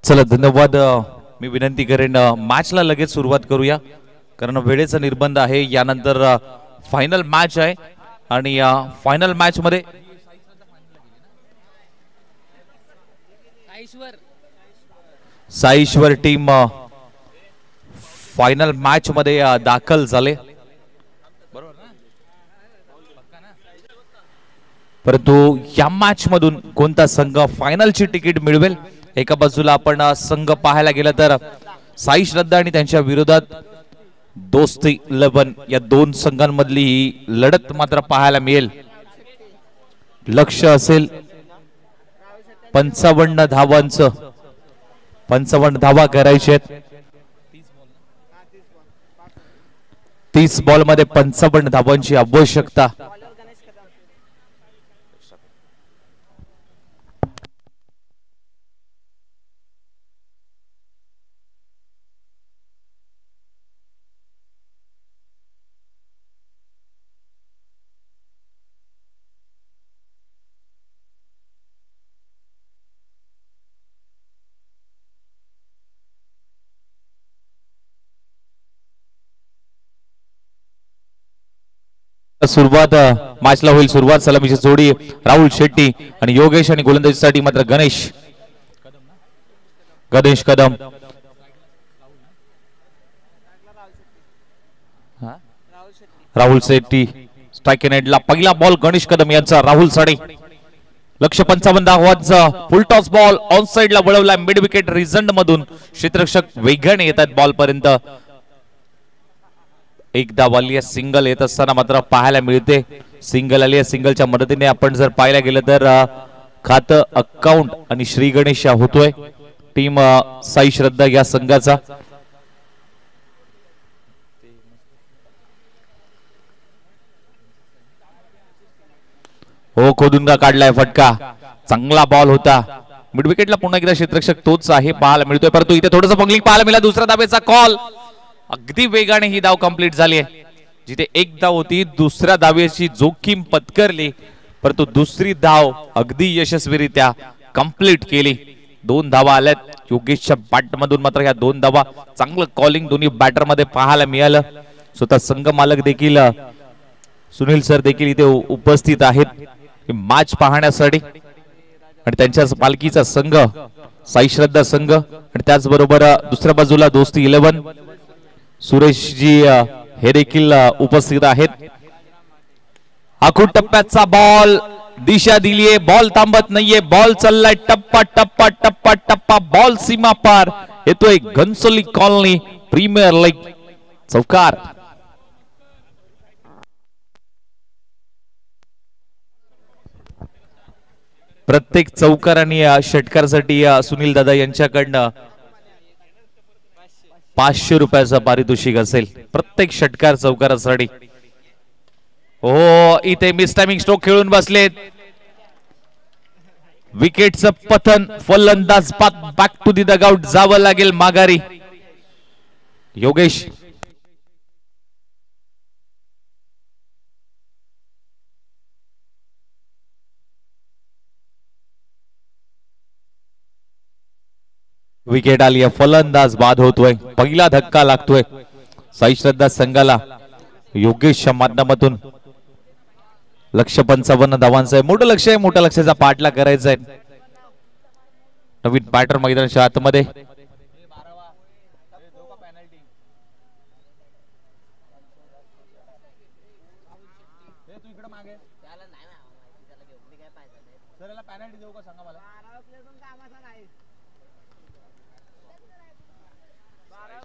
चला धन्यवाद. मी विनंती करेन मॅचला लगेच सुरुवात करूया कारण वेळेचा निर्बंध आहे. यानंतर फायनल मॅच आहे आणि फायनल मॅच मध्ये साईश्वर टीम फायनल मॅच मध्ये दाखल झाले. परंतु या मॅच मधून कोणता संघ फायनलची तिकीट मिळवेल? एका बाजूला आपण संघ पाहायला गेला तर साई श्रद्धा आणि त्यांच्या विरोधात दोस्ती 11 या दोन संघांमधली ही लढत मात्र पाहायला मिळेल. लक्ष असेल 55 धावांचं, 55 धावा करायचे आहेत. 30 बॉल मध्ये 55 धावांची आवश्यकता. सुरुवात मॅचला होईल सुरुवात. सलामीची जोडी राहुल शेट्टी आणि योगेश आणि गोलंदाजीसाठी मात्र गणेश कदम. राहुल शेट्टी स्ट्राईक नेटला पहिला बॉल गणेश कदम यांचा राहुल साडे. लक्ष्य 55 धावांचा फुल टॉस बॉल ऑन साइडला वळवला मिड विकेट रिझल्ट मधून. क्षेत्ररक्षक वेगाने येतात बॉल पर्यंत. एक धाव आली आहे, सिंगल येत असताना मात्र पाहायला मिळते. सिंगल आली आहे, सिंगलच्या मदतीने आपण जर पाहायला गेलं तर खातं अकाउंट आणि श्री गणेश होतोय टीम साई श्रद्धा या संघाचा. हो खोदून काढलाय फटका. चांगला बॉल होता. मिड विकेटला पुन्हा एकदा क्षेत्ररक्षक तोच आहे पाहायला मिळतोय, परंतु इथे थोडंसं बंगलिंग पाहायला मिळाला. दुसऱ्या धावेचा कॉल. अगदी वेगाने ही धाव कंप्लीट झाली आहे. जिथे एक धाव होती दुसऱ्या धावेची जोखीम पत्करली, परंतु दुसरी धाव अगदी यशस्वीरित्या कंप्लीट केली. 2 धावा आल्यात योगेशच्या बॅट मधून. मात्र ह्या 2 धावा चांगलं कॉलिंग दोन्ही बॅटर मध्ये पाहायला मिळालं. स्वतः संघ मालक देखील सुनील सर देखील इथे उपस्थित आहेत मॅच पाहण्यासाठी. आणि त्यांच्याच पालखीचा संघ साई श्रद्धा संघ आणि त्याचबरोबर दुसऱ्या बाजूला दोस्ती 11 सुरेशजी हे देखील उपस्थित आहेत. आखूड टप्प्याचा बॉल दिशा दिलीये. बॉल थांबत नाहीये. बॉल चाललाय टप्पा टप्पा टप्पा टप्पा. बॉल सीमा पार येतोय घनसोली कॉलनी प्रीमियर लीग चौकार. प्रत्येक चौकार आणि षटकारासाठी सुनील दादा यांच्याकडनं 500 रुपयाचं पारितोषिक असेल प्रत्येक षटकार चौकारासाठी. हो इथे मिस टायमिंग स्ट्रोक खेळून बसलेत. विकेटचं पतन. फलंदाज बॅक टू दी डगआउट जावं लागेल माघारी. योगेश विकेट आली आहे. फलंदाज बाद होतोय. पहिला धक्का लागतोय साई श्रद्धा संघाला योगेशच्या माध्यमातून. लक्ष्य 55 धावांचं आहे. मोठं लक्ष आहे. मोठ्या लक्ष्याचा पाठला करायचा आहे. नवीन बॅटर मैदानाच्या आतमध्ये.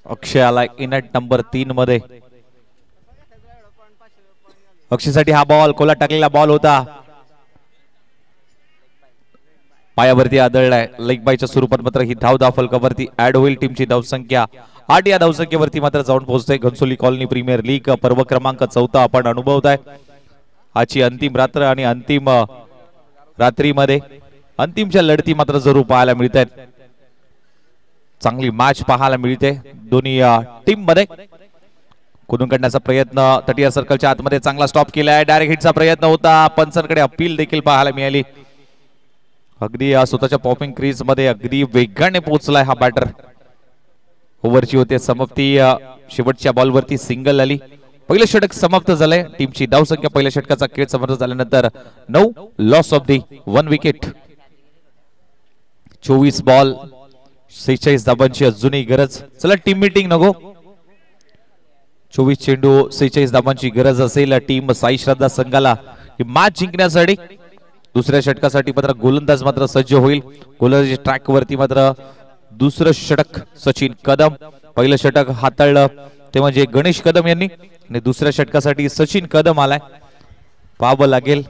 अक्षय आलाय इनट नंबर 3 मध्ये. अक्षयसाठी हा बॉल कोला टाकलेला बॉल होता. पायावरती आदळलाय. लेग बायच्या स्वरूपात मात्र ही धाव फलकावरती ऍड होईल. टीमची धावसंख्या 8 या धावसंख्येवरती मात्र जाऊन पोहोचते. घनसोली कॉलनी प्रीमियर लीग पर्व क्रमांक 4 आपण अनुभवताय. आजची अंतिम रात्र आणि अंतिम रात्रीमध्ये अंतिमच्या लढती मात्र जरूर पाहायला मिळत आहेत. चांगली मॅच पाहायला मिळते दोन्ही टीम मध्ये. कुदून काढण्याचा प्रयत्न तटीय सर्कलच्या आतमध्ये चांगला स्टॉप केलाय. डायरेक्ट हिटचा प्रयत्न होता. पंचांकडे अपील देखील पाहायला मिळाली. अगदी स्वतःच्या पॉपिंग क्रीज मध्ये अगदी वेगाने पोहोचलाय हा बॅटर. ओव्हरची होते समाप्ती. शेवटच्या बॉलवरती सिंगल आली. पहिलं षटक समाप्त झालंय. टीमची धावसंख्या पहिल्या षटकाचा खेळ समाप्त झाल्यानंतर 9 loss of the 1 wicket. 24 ball 46 धाबांची अजूनही गरज. चला टीम मीटिंग नको. 24 चेंडू 46 धाबांची गरज असेल टीम साई श्रद्धा संघाला मॅच जिंकण्यासाठी. दुसऱ्या षटकासाठी मात्र गोलंदाज मात्र सज्ज होईल. गोलंदाजी ट्रॅक वरती मात्र दुसरं षटक सचिन कदम. पहिलं षटक हाताळलं ते म्हणजे गणेश कदम यांनी आणि दुसऱ्या षटकासाठी सचिन कदम आलाय. पाहावं लागेल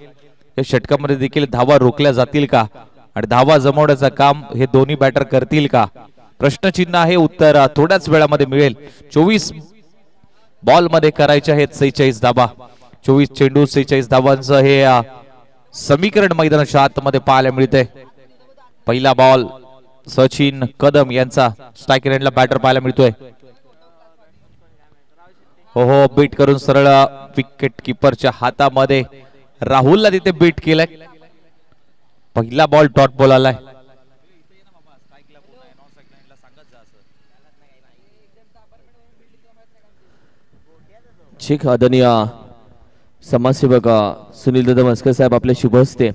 या षटकामध्ये देखील धावा रोखल्या जातील का आणि धावा जमवण्याचं काम हे दोन्ही बॅटर करतील का प्रश्नचिन्ह आहे. उत्तर थोड्याच वेळामध्ये मिळेल. 24 बॉल मध्ये करायचे आहेत 46 धावा. 24 चेंडू 46 धावांचं हे समीकरण मैदानाच्या आतमध्ये पाहायला मिळते. पहिला बॉल सचिन कदम यांचा स्ट्राईक रेंजला बॅटर पाहायला मिळतोय. हो बीट करून सरळ विकेट किपरच्या हातामध्ये. राहुलला तिथे बीट केलंय. पहिला बॉल डॉट बॉल आलाय. ठीक आदरणीय समाजसेवक सुनील दादा मस्कर साहेब आपले शुभ हस्ते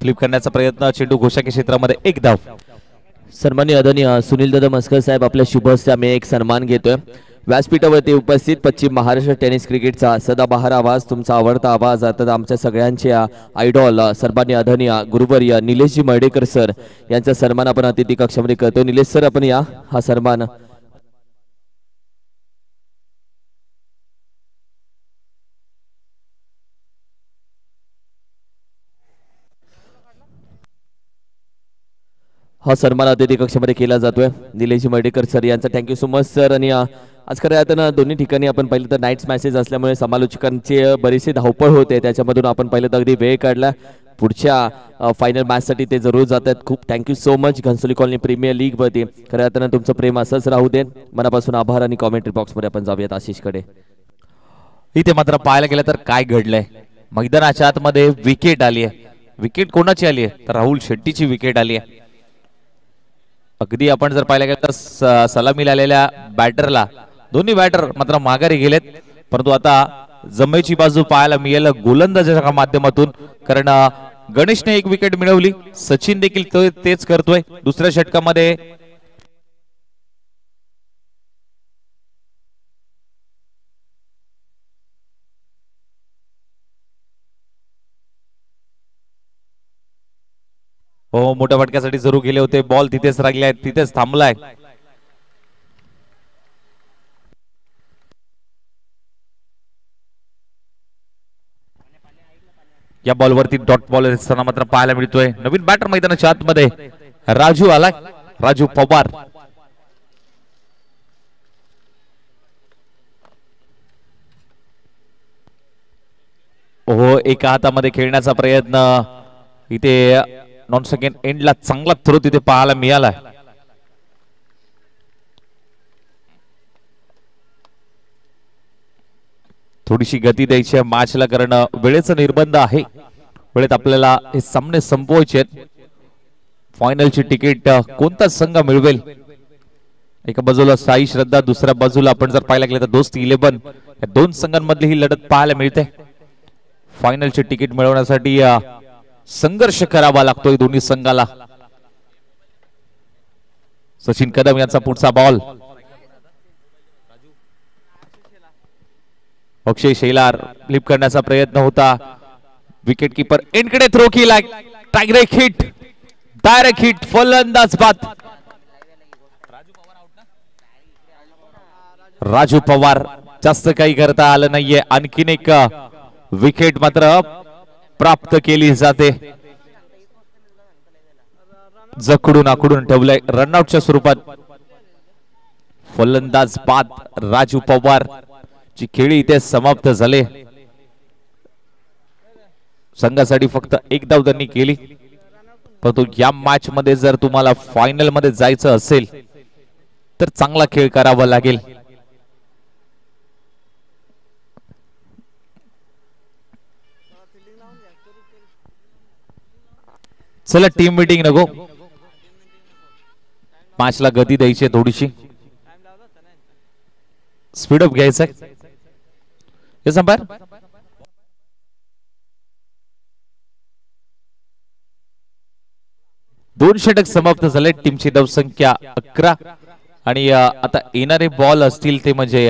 फ्लिप करण्याचा प्रयत्न. चेंडू घोषाकी क्षेत्रामध्ये एक धाव. सन्माननीय आदरणीय सुनील दादा मस्कर साहेब आपल्या शुभ हस्ते आम्ही एक सन्मान घेतोय. व्यासपीठावरती उपस्थित पश्चिम महाराष्ट्र टेनिस क्रिकेटचा सदाबहार आवाज, तुमचा आवडता आवाज, आता आमच्या सगळ्यांचे आयडॉल सन्माननीय आदरणीय गुरुवर्य निलेशजी मर्डेकर सर यांचा सन्मान आपण अतिथी कक्षामध्ये करतो. निलेश सर आपण या, हा सन्मान हा सन्मान अतिथी कक्षामध्ये केला जातोय. निलेशजी मर्डेकर सर यांचा थँक्यू सो मच सर. आणि आज खरं आता दोन्ही ठिकाणी आपण पाहिलं तर नाईट्स मॅचेस असल्यामुळे समालोचकांचे बरेचसे धावपळ होते, त्याच्यामधून आपण पाहिलं तर अगदी वेळ काढला. पुढच्या फायनल मॅचसाठी ते जरूर जात आहेत. खूप thank you so much. Ghansoli colony premier league वरती खरं आता तुमचं प्रेम असंच राहू दे. मनापासून आभार. आणि कॉमेंट्री बॉक्समध्ये आपण जाऊयात आशिषकडे. इथे मात्र पाहायला गेलं तर काय घडलंय, मैदानाच्या आतमध्ये विकेट आली आहे. विकेट कोणाची आली आहे तर राहुल शेट्टीची विकेट आली आहे. अगदी आपण जर पाहायला गेलं तर सलामीला आलेल्या बॅटरला दोन्ही बॅटर मात्र माघारी गेलेत, परंतु आता जमेची बाजू पाहायला मिळेल गोलंदाजाच्या माध्यमातून. कारण गणेशने एक विकेट मिळवली, सचिन देखील तेच करतोय. दुसऱ्या षटकामध्ये हो मोठ्या फटक्यासाठी जरूर गेले होते. बॉल तिथेच राहिलाय, तिथेच थांबलाय. या बॉलवरती डॉट बॉल असताना मात्र पाहायला मिळतोय. नवीन बॅटर मैदानाच्या आतमध्ये राजू आलाय, राजू पवार. हो एका हातामध्ये खेळण्याचा प्रयत्न इथे नॉन सेकंड एंडला चांगला थ्रो तिथे पाहायला मिळाला. थोडीशी गती द्यायची आहे मॅचला, कारण वेळेचा निर्बंध आहे. वेळेत आपल्याला हे सामने संपवायचे आहेत. फायनलची तिकीट कोणता संघ मिळवेल? एका बाजूला साई श्रद्धा, दुसऱ्या बाजूला आपण जर पाहायला गेलं तर दोस्त 11. या दोन संघांमधली ही लढत पाहायला मिळते. फायनलची तिकीट मिळवण्यासाठी संघर्ष करावा लागतोय दोन्ही संघाला. सचिन कदम यांचा पुढचा बॉल, अक्षय शेलार फ्लिप करण्याचा प्रयत्न होता. विकेट किपर एंडकडे थ्रो केलाय. डायरेक्ट हिट, डायरेक्ट हिट, फलंदाज बाद. राजू पवार जास्त काही करता आलं नाहीये. आणखीन एक विकेट मात्र प्राप्त केली जाते. जकडून आकडून ठेवलंय रनआउटच्या स्वरूपात. फलंदाज बाद राजू पवार ची खेळी इथे समाप्त झाले. संघासाठी फक्त एक धाव त्यांनी केली, परंतु या मॅच मध्ये जर तुम्हाला फायनल मध्ये जायचं असेल तर चांगला खेळ करावा लागेल. चला टीम मीटिंग नको, मॅचला गती द्यायची थोडीशी, स्पीडअप घ्यायचं. हे संपायर दोन षटक समाप्त झाले. टीमची धावसंख्या 11 आणि आता येणारे बॉल असतील ते म्हणजे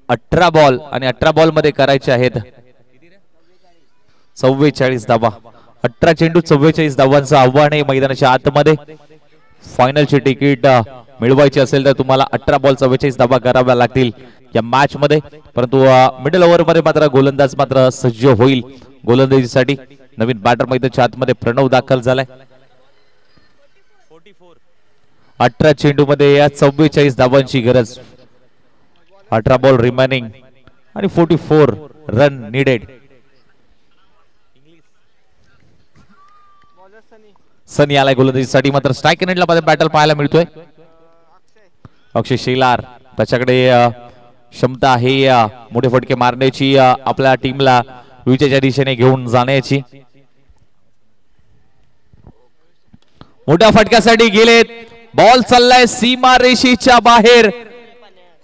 18 बॉल आणि 18 बॉल मध्ये करायचे आहेत 44 धावा. 18 चेंडू 44 धावांचं आव्हान आहे मैदानाच्या आतमध्ये. फायनलची तिकीट मिळवायची असेल तर तुम्हाला 18 बॉल 44 धावा कराव्या लागतील या मॅच मध्ये. परंतु मिडल ओव्हर मध्ये मात्र गोलंदाज मात्र सज्ज होईल गोलंदाजीसाठी. नवीन बॅटर मैदानाच्या आतमध्ये प्रणव दाखल झालाय. 18 चेंडू मध्ये या 44 धावांची गरज. 18 बॉल रिमेनिंग आणि 44 रन नीडेड. सनी आलाय गोलंदाजीसाठी. मात्र स्ट्राईक एंडला मध्ये बॅटल पाहायला मिळतोय. अक्षय शेलार त्याच्याकडे क्षमता आहे मोठे फटके मारण्याची, आपल्या टीमला विजयाच्या दिशेने घेऊन जाण्याची. मोठ्या फटक्यासाठी गेलेत. बॉल चाललाय सीमा रेषेच्या बाहेर.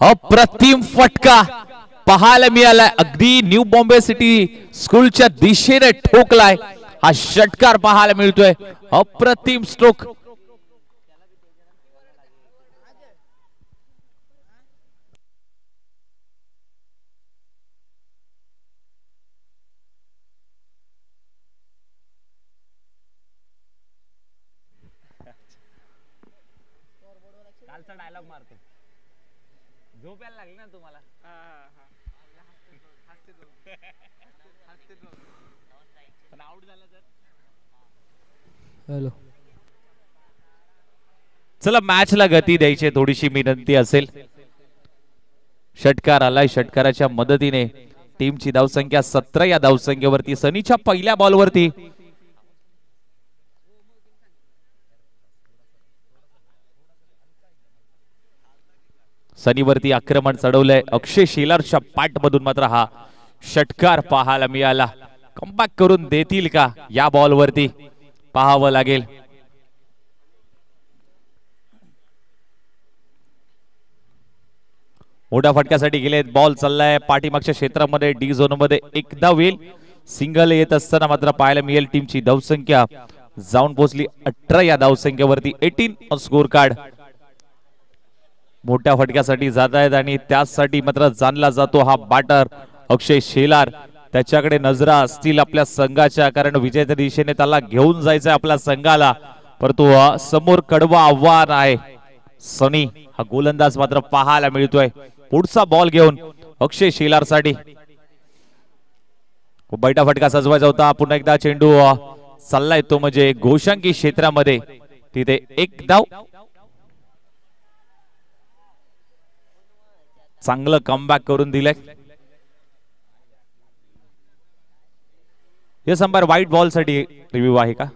अप्रतिम फटका पाहायला मिळालाय. अगदी न्यू बॉम्बे सिटी स्कूलच्या दिशेने ठोकलाय. हा षटकार पाहायला मिळतोय. अप्रतिम स्ट्रोक हॅलो. चला मॅचला गती द्यायची थोडीशी विनंती असेल. षटकार आलाय, षटकाराच्या मदतीने टीमची धावसंख्या 17 या धावसंख्येवरती. सनीच्या पहिल्या बॉलवरती सनीवरती आक्रमण चढवलंय. अक्षय शेलारच्या पाठमधून मात्र हा षटकार पाहायला मिळाला. कमबॅक करून देतील का या बॉलवरती पाहावं लागेल. मोठ्या फटक्यासाठी गेले. बॉल चाललाय पाठीमागच्या क्षेत्रामध्ये डी झोन मध्ये. एकदा होईल सिंगल येत असताना मात्र पाहायला मिळेल. टीमची धावसंख्या जाऊन पोहोचली 18 या धावसंख्येवरती. 18 स्कोर कार्ड. मोठ्या फटक्यासाठी जात आहेत आणि त्यासाठी मात्र जाणला जातो हा बॅटर अक्षय शेलार. त्याच्याकडे नजरा असतील आपल्या संघाच्या, कारण विजयाच्या दिशेने त्याला घेऊन जायचंय आपल्या संघाला. परंतु समोर कडवा आव्हान आहे. सनी हा गोलंदाज मात्र पाहायला मिळतोय. पुढचा बॉल घेऊन अक्षय शेलार साठी बैठा फटका सजवायचा होता. पुन्हा एकदा चेंडू चाललाय तो म्हणजे घोषांकी क्षेत्रामध्ये. तिथे एक धाव. चांगलं कमबॅक करून दिलंय. हे संभार व्हाईट बॉल साठी रिव्ह्यू आहे का?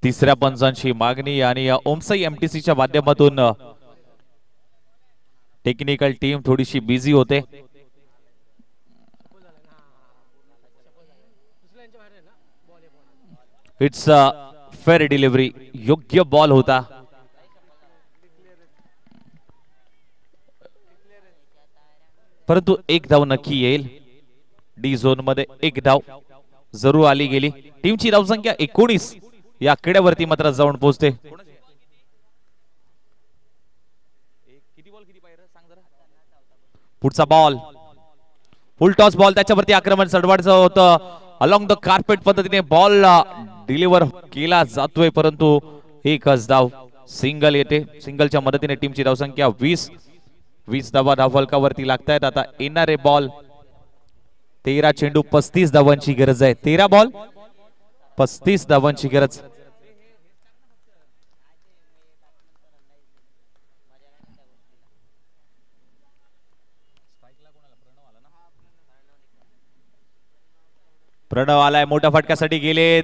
तिसऱ्या पंचांची मागणी आणि ओमसाई एमटीसीच्या माध्यमातून टेक्निकल टीम थोडीशी बिझी होते. It's a fair delivery. योग्य बॉल होता. परंतु एक धाव नक्की येईल. डी झोन मध्ये एक धाव जरूर आली गेली. टीमची धावसंख्या 19 या आकड्यावरती मात्र जाऊन पोहोचते. पुढचा बॉल फुल टॉस बॉल. त्याच्यावरती आक्रमण चढवायचं होतं. अलॉंग द कार्पेट पद्धतीने बॉल डिलिव्हर केला जातोय. परंतु एकच धाव. सिंगल येते. सिंगलच्या मदतीने टीमची धावसंख्या 20 धावा धावफलकावरती लागतायत. आता येणारे बॉल 13 चेंडू 35 धावांची गरज आहे. 13 बॉल 35 धावांची गरज. प्रणव आलाय. मोठ्या फटक्यासाठी गेलेत.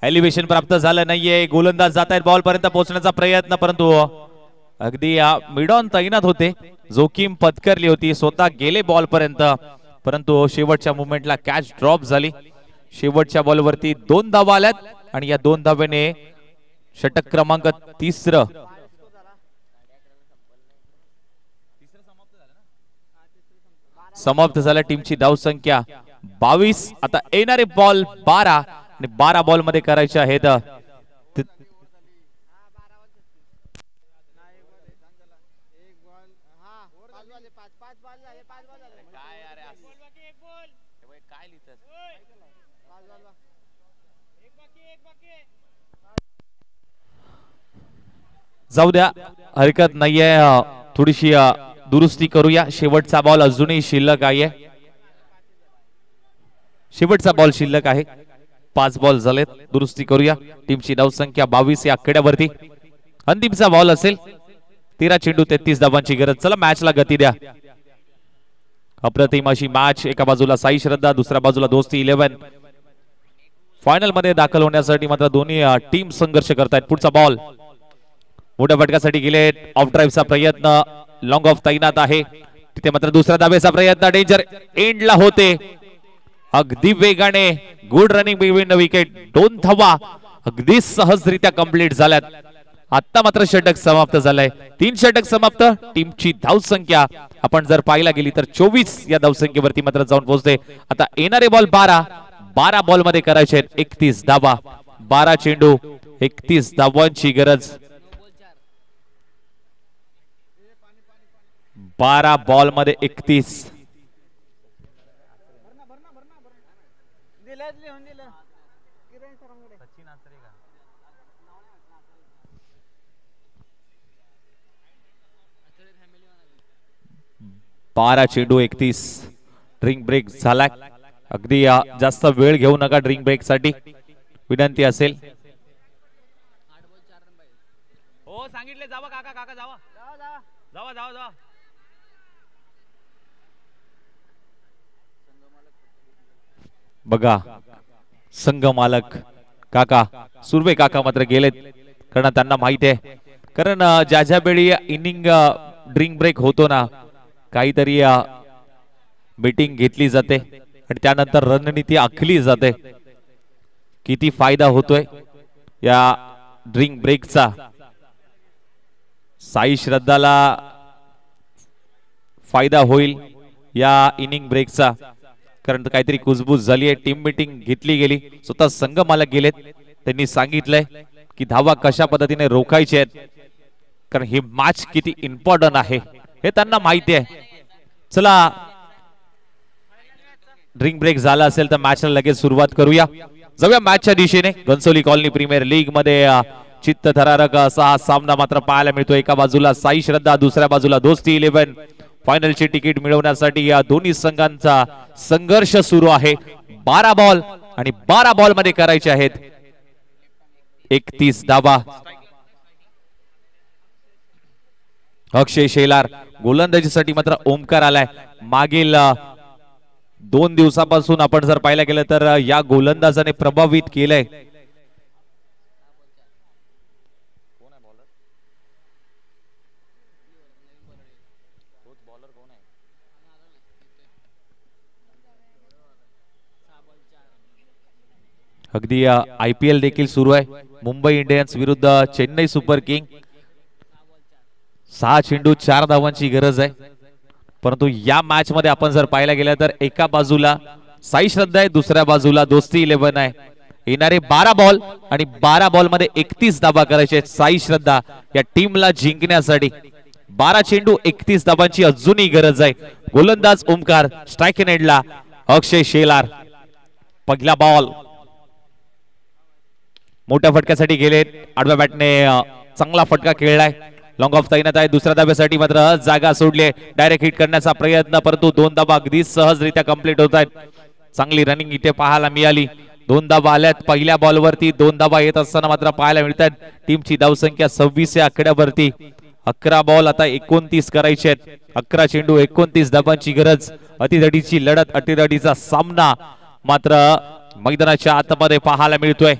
एलिव्हेशन प्राप्त झालं नाहीये. गोलंदाज जात आहेत बॉल पर्यंत पोहोचण्याचा प्रयत्न, परंतु अगदी मिडॉन तैनात होते. जोखीम पत्करली होती. स्वतः गेले बॉल पर्यंत, परंतु शेवटच्या मुवमेंटला कॅच ड्रॉप झाली. शेवटच्या बॉलवरती 2 धावा आल्यात आणि या 2 धावेने षटक क्रमांक 3 समाप्त झाला. टीमची धावसंख्या 22. आता येणारे बॉल 12 आणि 12 बॉल मध्ये करायचे आहेत. जाऊ द्या, हरकत नाहीये. थोडीशी दुरुस्ती करूया. शेवटचा बॉल अजूनही शिल्लक आहे. शेवटचा बॉल शिल्लक आहे. 5 बॉल झालेत. दुरुस्ती करूया. टीमची धावसंख्या 22 या आकड्यावरती. अंतिमचा बॉल असेल. 13 चेंडू 33 धावांची गरज. चला मॅचला गती द्या. अप्रतिम अशी मॅच. एका बाजूला साई श्रद्धा, दुसऱ्या बाजूला दोस्ती 11. फायनल मध्ये दाखल होण्यासाठी मात्र दोन्ही टीम संघर्ष करतायत. पुढचा बॉल मोठ्या फटक्यासाठी गेले. ऑफ ड्राईव्हचा प्रयत्न. लॉंग ऑफ तैनात आहे. तिथे मात्र दुसऱ्या धावेचा प्रयत्न. डेंजर एंडला होते. अगदी वेगाने good running between the wicket. 2 धावा अगदी सहजरित्या कंप्लीट झाल्यात. आता मात्र षटक समाप्त झालंय. 3 षटक समाप्त. टीमची धावसंख्या आपण जर पाहायला गेली तर 24 या धावसंख्येवरती मात्र जाऊन पोहोचते. आता येणारे बॉल 12 बॉल मध्ये करायचे आहेत 31 धावा. 12 चेंडू 31 धावांची गरज. 12 बॉल मध्ये 31. बारा चेंडू 31. ड्रिंक ब्रेक झाला. अगदी जास्त वेळ घेऊ नका ड्रिंक ब्रेक साठी विनंती असेल. हो सांगितले जावा काका काका जावा जावा जावा जावा. बघा संघ मालक काका सुर्वे काका मात्र गेलेत कारण त्यांना माहिती आहे कारण ज्या ज्या वेळी इनिंग ड्रिंक ब्रेक होतो ना काहीतरी मीटिंग घेतली जाते आणि त्यानंतर रणनीती आखली जाते. किती फायदा होतोय या ड्रिंक ब्रेकचा. साई श्रद्धाला फायदा होईल या इनिंग ब्रेकचा कारण काहीतरी कुजबूज झाली आहे. टीम मीटिंग घेतली गेली. स्वतः संघ मालक गेलेत. त्यांनी सांगितलंय की धावा कशा पद्धतीने रोखायचे आहेत कारण ही मॅच किती इम्पॉर्टंट आहे हे त्यांना माहिती आहे. चला ड्रिंक ब्रेक झाला असेल तर मॅचला लगेच सुरुवात करूया. जाऊया मॅचच्या दिशेने. घनसोली कॉलनी प्रीमियर लीग मध्ये चित्तथरारक असा हा सामना मात्र पाहायला मिळतो. एका बाजूला साई श्रद्धा दुसऱ्या बाजूला दोस्ती 11. फायनलची तिकीट मिळवण्यासाठी या दोन्ही संघांचा संघर्ष सुरू आहे. 12 बॉल आणि 12 बॉल मध्ये करायचे आहेत 31 धावा. अक्षय शेलार गोलंदाजीसाठी मात्र ओमकार आलाय. मागील 2 दिवसापासून आपण जर पाहायला गेलं तर या गोलंदाजाने प्रभावित केलंय. अगदी IPL देखील सुरू आहे. मुंबई इंडियन्स विरुद्ध चेन्नई सुपर किंग. 6 चेंडू 4 धावांची गरज आहे. परंतु या मॅच मध्ये आपण जर पाहायला गेलं तर एका बाजूला साई श्रद्धा आहे दुसऱ्या बाजूला दोस्ती 11 आहे. येणारे 12 बॉल आणि 12 बॉल मध्ये 31 धावा करायचे आहेत साई श्रद्धा या टीमला जिंकण्यासाठी. 12 चेंडू 31 धावांची अजूनही गरज आहे. गोलंदाज ओमकार. स्ट्राइक एंडला अक्षय शेलार. पहिला बॉल मोठ्या फटक्यासाठी गेले. आडव्या बॅटने चांगला फटका खेळलाय. लॉंग ऑफ तैनात आहे. दुसऱ्या धाब्यासाठी मात्र जागा सोडली. डायरेक्ट हिट करण्याचा प्रयत्न परंतु 2 धाबा अगदी सहजरित्या कंप्लीट होत आहेत. चांगली रनिंग इथे पाहायला मिळाली. 2 धाबा आल्यात. पहिल्या बॉलवरती 2 धाबा येत असताना मात्र पाहायला मिळतात. टीमची धावसंख्या 26 या आकड्यावरती. 11 बॉल आता 29 करायचे आहेत. 11 चेंडू 29 धाबांची गरज. अतिदडीची लढत अतिदडीचा सामना मात्र मैदानाच्या आतमध्ये पाहायला मिळतोय.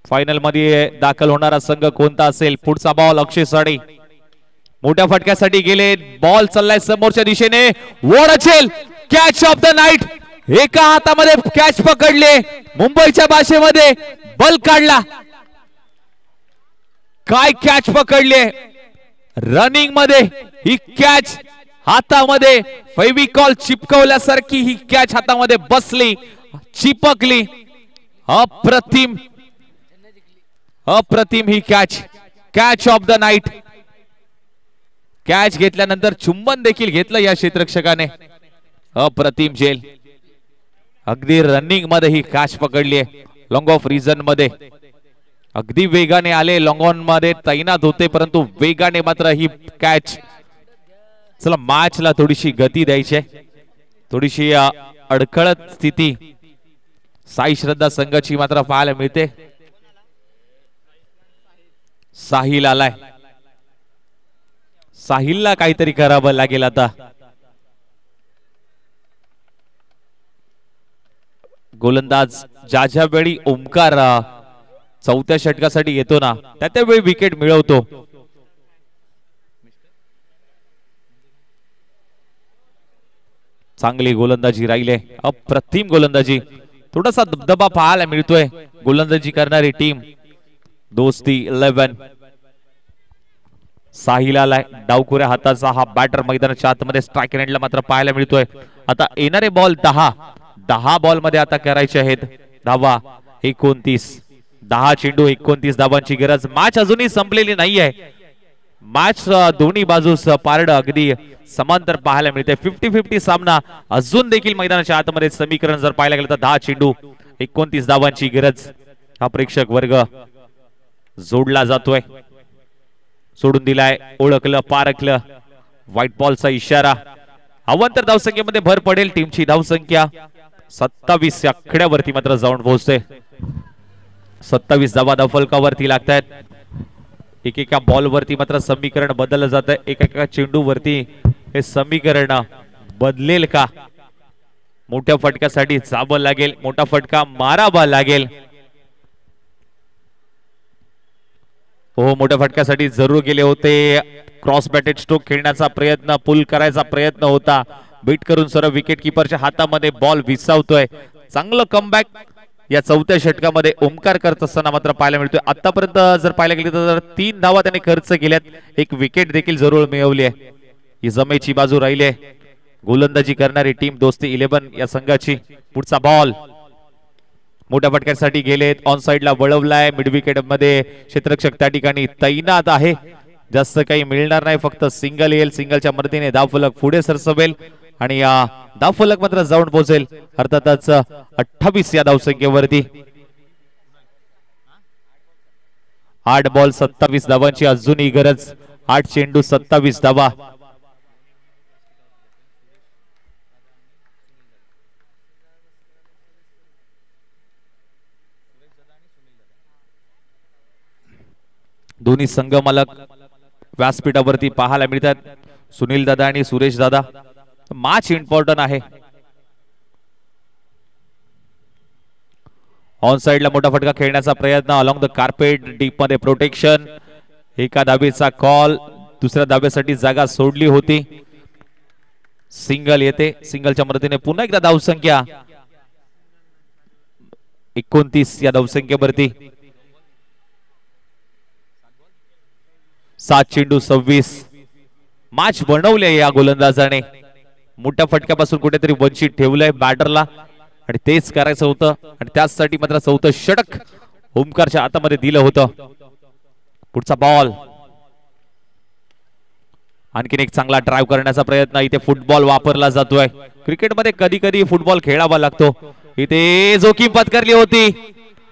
फायनल मध्ये दाखल होणारा संघ कोणता असेल. पुढचा बॉल अक्षय साडे मोठ्या फटक्यासाठी गेले. बॉल चाललाय समोरच्या दिशेने. वॉड असेल. Catch of the night. एका हातामध्ये कॅच पकडले. मुंबईच्या भाषेमध्ये बल काढला. काय कॅच पकडले. रनिंग मध्ये ही कॅच हातामध्ये फेविकॉल चिपकवल्यासारखी ही कॅच हातामध्ये बसली चिपकली. अप्रतिम अप्रतिम ही catch of the night. Catch घेतल्यानंतर चुंबन देखील घेतलं या क्षेत्ररक्षकाने. अप्रतिम झेल. अगदी रनिंग मध्ये ही कॅच पकडली आहे. लॉंग ऑफ रिजन मध्ये अगदी वेगाने आले. लॉंग ऑन मध्ये तैनात होते परंतु वेगाने मात्र ही कॅच. चला मॅचला थोडीशी गती द्यायची आहे. थोडीशी अडखळत स्थिती साई श्रद्धा संघाची मात्र पाहायला मिळते. साहिल आलाय. साहिलला काहीतरी करावं लागेल आता. गोलंदाज ज्या ज्या वेळी ओमकार 4थ्या षटकासाठी येतो ना त्या वेळी विकेट मिळवतो. चांगली गोलंदाजी राहिले, अप्रतिम गोलंदाजी. थोडासा दबदबा पाहायला मिळतोय गोलंदाजी करणारी टीम दोस्ती 11. साहिल आलाय, डावखुऱ्या हाताचा हा बॅटर मैदानाच्या आतमध्ये स्ट्राईक रेंजला मात्र पाहायला मिळतोय. आता येणारे बॉल 10 बॉल मध्ये आता करायचे आहेत धावा 29. 10 चेंडू 29 धावांची गरज. मॅच अजूनही संपलेली नाहीये. मॅच दोन्ही बाजूस पारड अगदी समांतर पाहायला मिळते. 50-50 सामना अजून देखील मैदानाच्या आतमध्ये. समीकरण जर पाहायला गेलं तर 10 चेंडू 29 धावांची गरज. हा प्रेक्षक वर्ग जोडला जातोय. सोडून दिलाय, ओळखलं, पारखलं, व्हाईट बॉलचा इशारा. अवांतर धावसंख्येमध्ये भर पडेल. टीमची धावसंख्या 27 या आकड्यावरती मात्र जाऊन पोहोचते. 27 धावा धावफलकावरती लागतायत. एकेका बॉल वरती मात्र समीकरण बदललं जात आहे. एकेका चेंडू वरती हे समीकरण बदलेल का? मोठ्या फटक्यासाठी जावं लागेल, मोठा फटका मारावा लागेल. हो, मोठ्या फटक्यासाठी जरूर गेले होते. क्रॉस बॅटेड स्ट्रोक खेळण्याचा प्रयत्न, पुल करायचा प्रयत्न होता. बीट करून सरळ विकेट किपरच्या हातामध्ये बॉल विसावतोय. चांगलं कमबॅक या चौथ्या षटकामध्ये ओमकार करत असताना मात्र पाहायला मिळतोय. आतापर्यंत जर पाहायला गेले तर 3 धावा त्याने खर्च केल्यात. एक विकेट देखील जरूर मिळवली आहे. ही जमेची बाजू राहिली आहे. गोलंदाजी करणारी टीम दोस्ती 11 या संघाची. पुढचा बॉल मोठ्या फटक्यासाठी गेलेत. ऑन साइडला वळवलाय. मिड विकेट मध्ये क्षेत्ररक्षक त्या ठिकाणी तैनात आहे. जास्त काही मिळणार नाही, फक्त सिंगल येईल. सिंगलच्या मदतीने धावफलक पुढे सरसवेल आणि या धावफलक मात्र जाऊन पोहोचेल अर्थातच 28 या धावसंख्येवरती. 8 बॉल 27 धावांची अजूनही गरज. 8 चेंडू 27 धावा. दोन्ही संघ मालक व्यासपीठावरती पाहायला मिळतात. सुनील दादा आणि सुरेश दादा. मॅच इम्पॉर्टंट आहे. ऑन साइडला मोठा फटका खेळण्याचा प्रयत्न. अलॉंग द कार्पेट डीप मध्ये प्रोटेक्शन. एका धाबेचा कॉल, दुसऱ्या धाब्यासाठी जागा सोडली होती. सिंगल येते. सिंगलच्या मदतीने पुन्हा एकदा धावसंख्या 29 या धावसंख्येवरती. 7 चेंडू 26. मॅच बनवले या गोलंदाजाने. मोठ्या फटक्यापासून कुठेतरी वंचित ठेवलंय बॅटरला आणि तेच करायचं होतं आणि त्यासाठी मात्र चौथं षटक ओमकारच्या हातामध्ये दिलं होतं. पुढचा बॉल. आणखीन एक चांगला ड्राइव्ह करण्याचा प्रयत्न. इथे फुटबॉल वापरला जातोय. क्रिकेटमध्ये कधी कधी फुटबॉल खेळावा लागतो. इथे जोखीम पत्करली होती,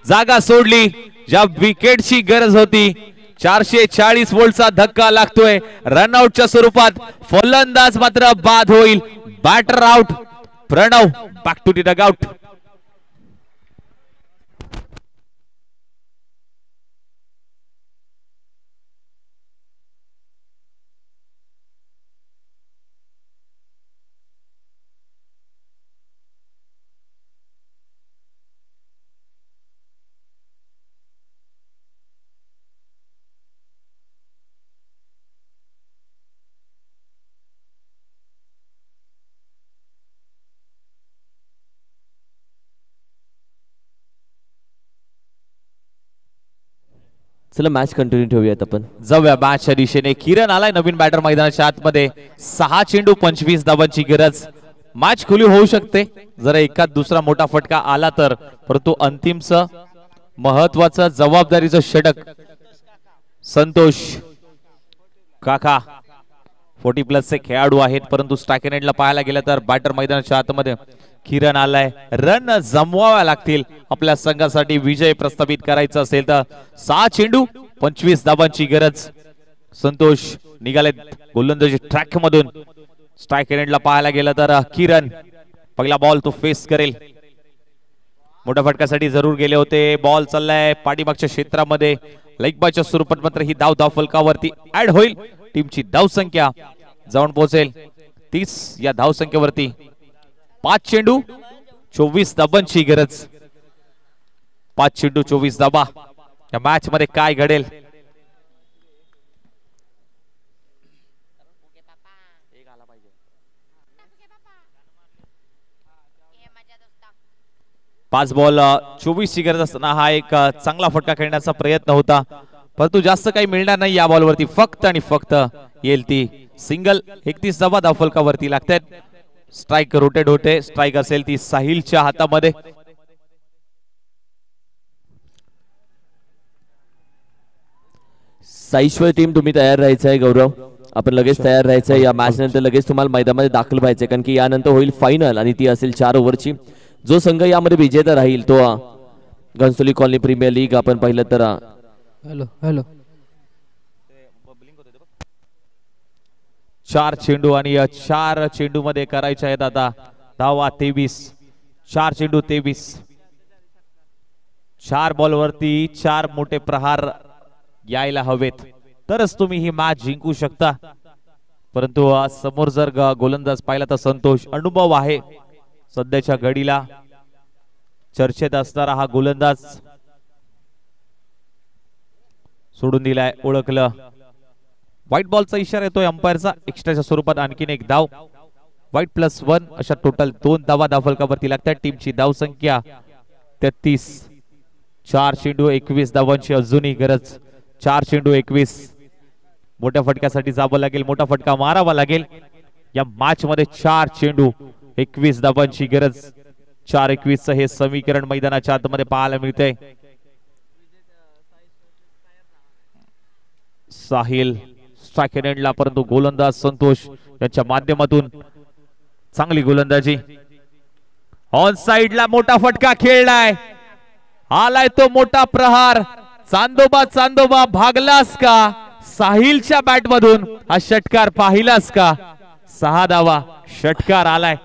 जागा सोडली. ज्या विकेटची गरज होती 440 वोल्टचा धक्का लागतोय. रनआउटच्या स्वरूपात फलंदाज मात्र बाद होईल. Batter out. Pranav back to the dugout. चला मॅच कंटिन्यू ठेवूयात आपण. जाऊया मॅचच्या दिशेने. किरण आलाय नवीन बॅटर मैदानाच्या आतमध्ये. 6 चेंडू 25 धावांची गरज. मॅच खुली होऊ शकते जरा एखाद दुसरा मोठा फटका आला तर, परंतु अंतिमचं महत्वाचं जबाबदारीचं षटक संतोष काका 40+ चे खेळाडू आहेत. परंतु स्ट्रायक एंडला पाहायला गेलं तर बॅटर मैदानाच्या आतमध्ये किरण आलाय. रन जमवाव्या लागतील आपल्या संघासाठी विजय प्रस्थापित करायचा असेल तर. 6 चेंडू 25 धावांची गरज. संतोष निघाले गोलंदाजी ट्रॅक मधून. स्ट्रायक एंडला पाहायला गेलं तर किरण पहिला बॉल तो फेस करेल. मोठ्या फटक्यासाठी जरूर गेले होते. बॉल चाललाय पाठीमागच्या क्षेत्रामध्ये. लेग बायच्या स्वरूपात मात्र ही धाव फलकावरती ऍड होईल. टीमची धावसंख्या जाऊन पोहोचेल 30 या धावसंख्येवरती. 5 चेंडू 24 धाबांची गरज. 5 चेंडू 24 धाबा. या मॅच मध्ये काय घडेल? पाच बॉल 24 ची गरज असताना हा एक चांगला फटका खेळण्याचा प्रयत्न होता, परंतु जास्त काही मिळणार नाही या बॉलवरती. फक्त आणि फक्त येईल ती सिंगल. 31 धावा धावफलकावरती लागतात. स्ट्राईक रोटेट होते. स्ट्राईक असेल ती साहिलच्या हातामध्ये. साईश्वर टीम तुम्ही तयार राहायचं आहे. गौरव आपण लगेच तयार राहायचं आहे. या मॅच नंतर लगेच तुम्हाला मैदानामध्ये दाखल व्हायचंय, कारण की यानंतर होईल फायनल आणि ती असेल 4 ओव्हरची. जो संघ यामध्ये विजेता राहील तो घनसोली कॉलनी प्रीमियर लीग आपण पाहिलं तर हॅलो हॅलो 4 चेंडू आणि 4 चेंडू मध्ये करायचे आहेत आता धावा 23. 4 चेंडू 23. 4 बॉल वरती 4 मोठे प्रहार यायला हवेत, तरच तुम्ही ही मॅच जिंकू शकता. परंतु समोर जर गोलंदाज पाहिला तर संतोष अनुभव आहे सध्याच्या घडीला चर्चेत असणारा हा गोलंदाज सोडून दिलाय. ओळखलं. व्हाईट बॉलचा इशारा येतोय अंपायरचा. एक्स्ट्राच्या स्वरूपात आणखीन एक धाव. व्हाईट +1 अशा टोटल 2 धावा धावफलकावरती लागतात. टीमची धाव संख्या 33. 4 चेंडू 21 धावांची अजूनही गरज. 4 चेंडू 21. मोठ्या फटक्यासाठी जावं लागेल, मोठा फटका मारावा लागेल. या मॅच मध्ये 4 चेंडू 21 धावांची गरज. 4-21 हे समीकरण मैदानाच्या आतमध्ये पाहायला मिळतंय. साहिल स्ट्राइक एंडला, परंतु गोलंदाज संतोष यांच्या माध्यमातून चांगली गोलंदाजी. ऑन साइडला मोठा फटका खेळलाय. आलाय तो मोठा प्रहार. चांदोबा चांदोबा भागलास का? साहिलच्या बॅट मधून हा षटकार पाहिलास का? 6 धावा षटकार आलाय.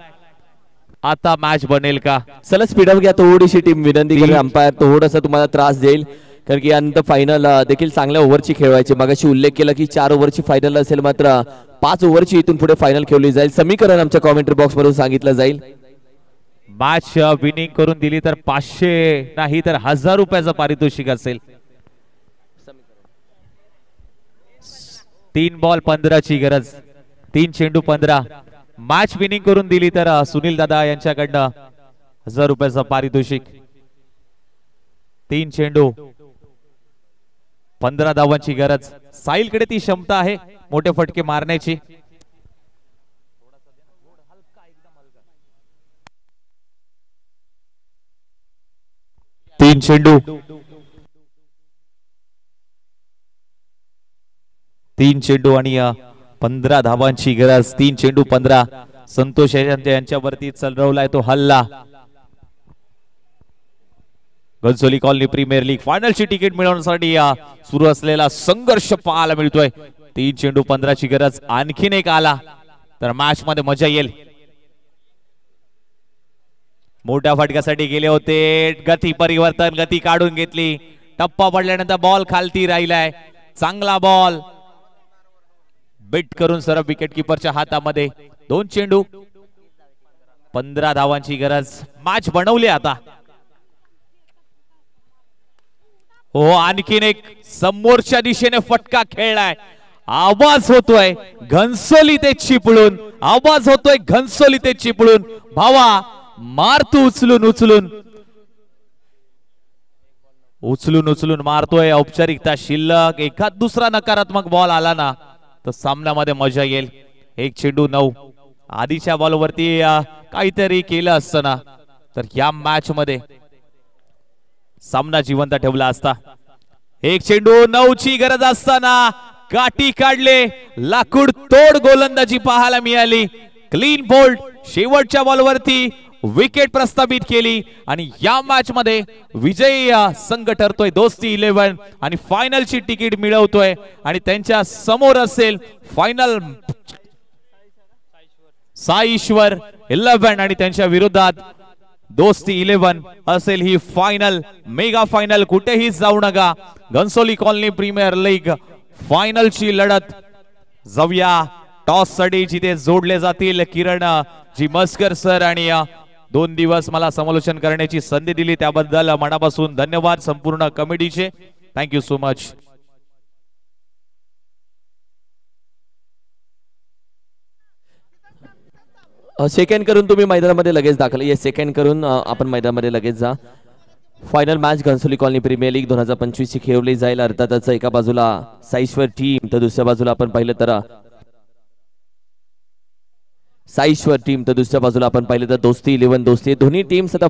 आता मॅच बनेल का? चला स्पीडअप घ्या थोडीशी. टीम विनंती करेल अंपायर थोडासा तुम्हाला त्रास देईल, कारण की यानंतर फायनल देखील चांगल्या ओव्हरची खेळवायची. मगाशी उल्लेख केला की 4 ओव्हरची फायनल असेल, मात्र 5 ओव्हरची इथून पुढे फायनल खेळली जाईल. समीकरण आमच्या कॉमेंट्री बॉक्स मधून सांगितलं जाईल. मॅच विनिंग करून दिली तर 500 नाही तर 1000 रुपयाचं पारितोषिक असेल. 3 बॉल 15 ची गरज. 3 चेंडू 15. मॅच विनिंग करून दिली तर सुनील दादा यांच्याकडनं 1000 रुपयाचं पारितोषिक. 3 चेंडू 15 धावांची गरज. साहिलकडे ती क्षमता आहे मोठे फटके मारण्याची. तीन चेंडू 3 चेंडू आणि 15 धावांची गरज. 3 चेंडू 15. संतोष यांच्यावरती चलरवलाय तो हल्ला. घनसोली कॉलनी प्रीमियर लीग फायनलची तिकीट मिळवण्यासाठी सुरू असलेला संघर्ष पाहायला मिळतोय. 3 चेंडू 15 ची गरज. आणखीन एक आला तर मॅच मध्ये मजा येईल. मोठ्या फटक्यासाठी गेले होते. गती परिवर्तन, गती काढून घेतली. टप्पा पडल्यानंतर बॉल खालती राहिलाय. चांगला बॉल बिट करून सरळ विकेट किपरच्या हातामध्ये. 2 चेंडू 15 धावांची गरज. मॅच बनवली आता. हो आणखीन एक समोरच्या दिशेने फटका खेळलाय. आवाज होतोय घनसोली ते चिपळूण. आवाज होतोय घनसोली ते चिपळूण. भावा मार तू उचलून उचलून उचलून उचलून मारतोय. औपचारिकता शिल्लक. एखाद दुसरा नकारात्मक बॉल आला ना तर सामन्यामध्ये मजा येईल. 1 चेंडू 9. आधीच्या बॉलवरती काहीतरी केलं असतं ना तर या मॅच मध्ये सामना जिवंत ठेवला असता. 1 चेंडू 9 ची गरज असताना काठी काढले. लाकूड तोड गोलंदाजी पाहायला मिळाली. क्लीन बोल्ड शेवटच्या बॉलवरती विकेट प्रस्थापित केली आणि या मॅच मध्ये विजयी संघ ठरतोय दोस्ती 11 आणि फायनलची तिकीट मिळवतोय. आणि त्यांच्या समोर असेल फायनल साईश्वर 11 आणि त्यांच्या विरोधात दोस्ती 11 असेल ही फायनल. Mega final. कुठेही जाऊ नका. घनसोली कॉलनी प्रीमियर लीग फायनलची लढत. जाऊया टॉस साठी जिथे जोडले जातील किरण जी मस्कर सर आणि 2 दिवस मला समालोचन करण्याची संधी दिली त्याबद्दल मनापासून धन्यवाद संपूर्ण कमिटीचे. Thank you so much. सेकंड करून तुम्ही मैदानामध्ये लगेच दाखल. येस, सेकंड करून आपण मैदानामध्ये लगेच जा. Final match Ghansoli colony premier league 2025 ची खेळवली जाईल. अर्थातच एका बाजूला साईश्वर टीम तर दुसऱ्या बाजूला आपण पाहिलं तर साईश्वर टीम तर दुसऱ्या बाजूला आपण पाहिलं तर दोस्ती 11 दोस्ती दोन्ही टीम्स आता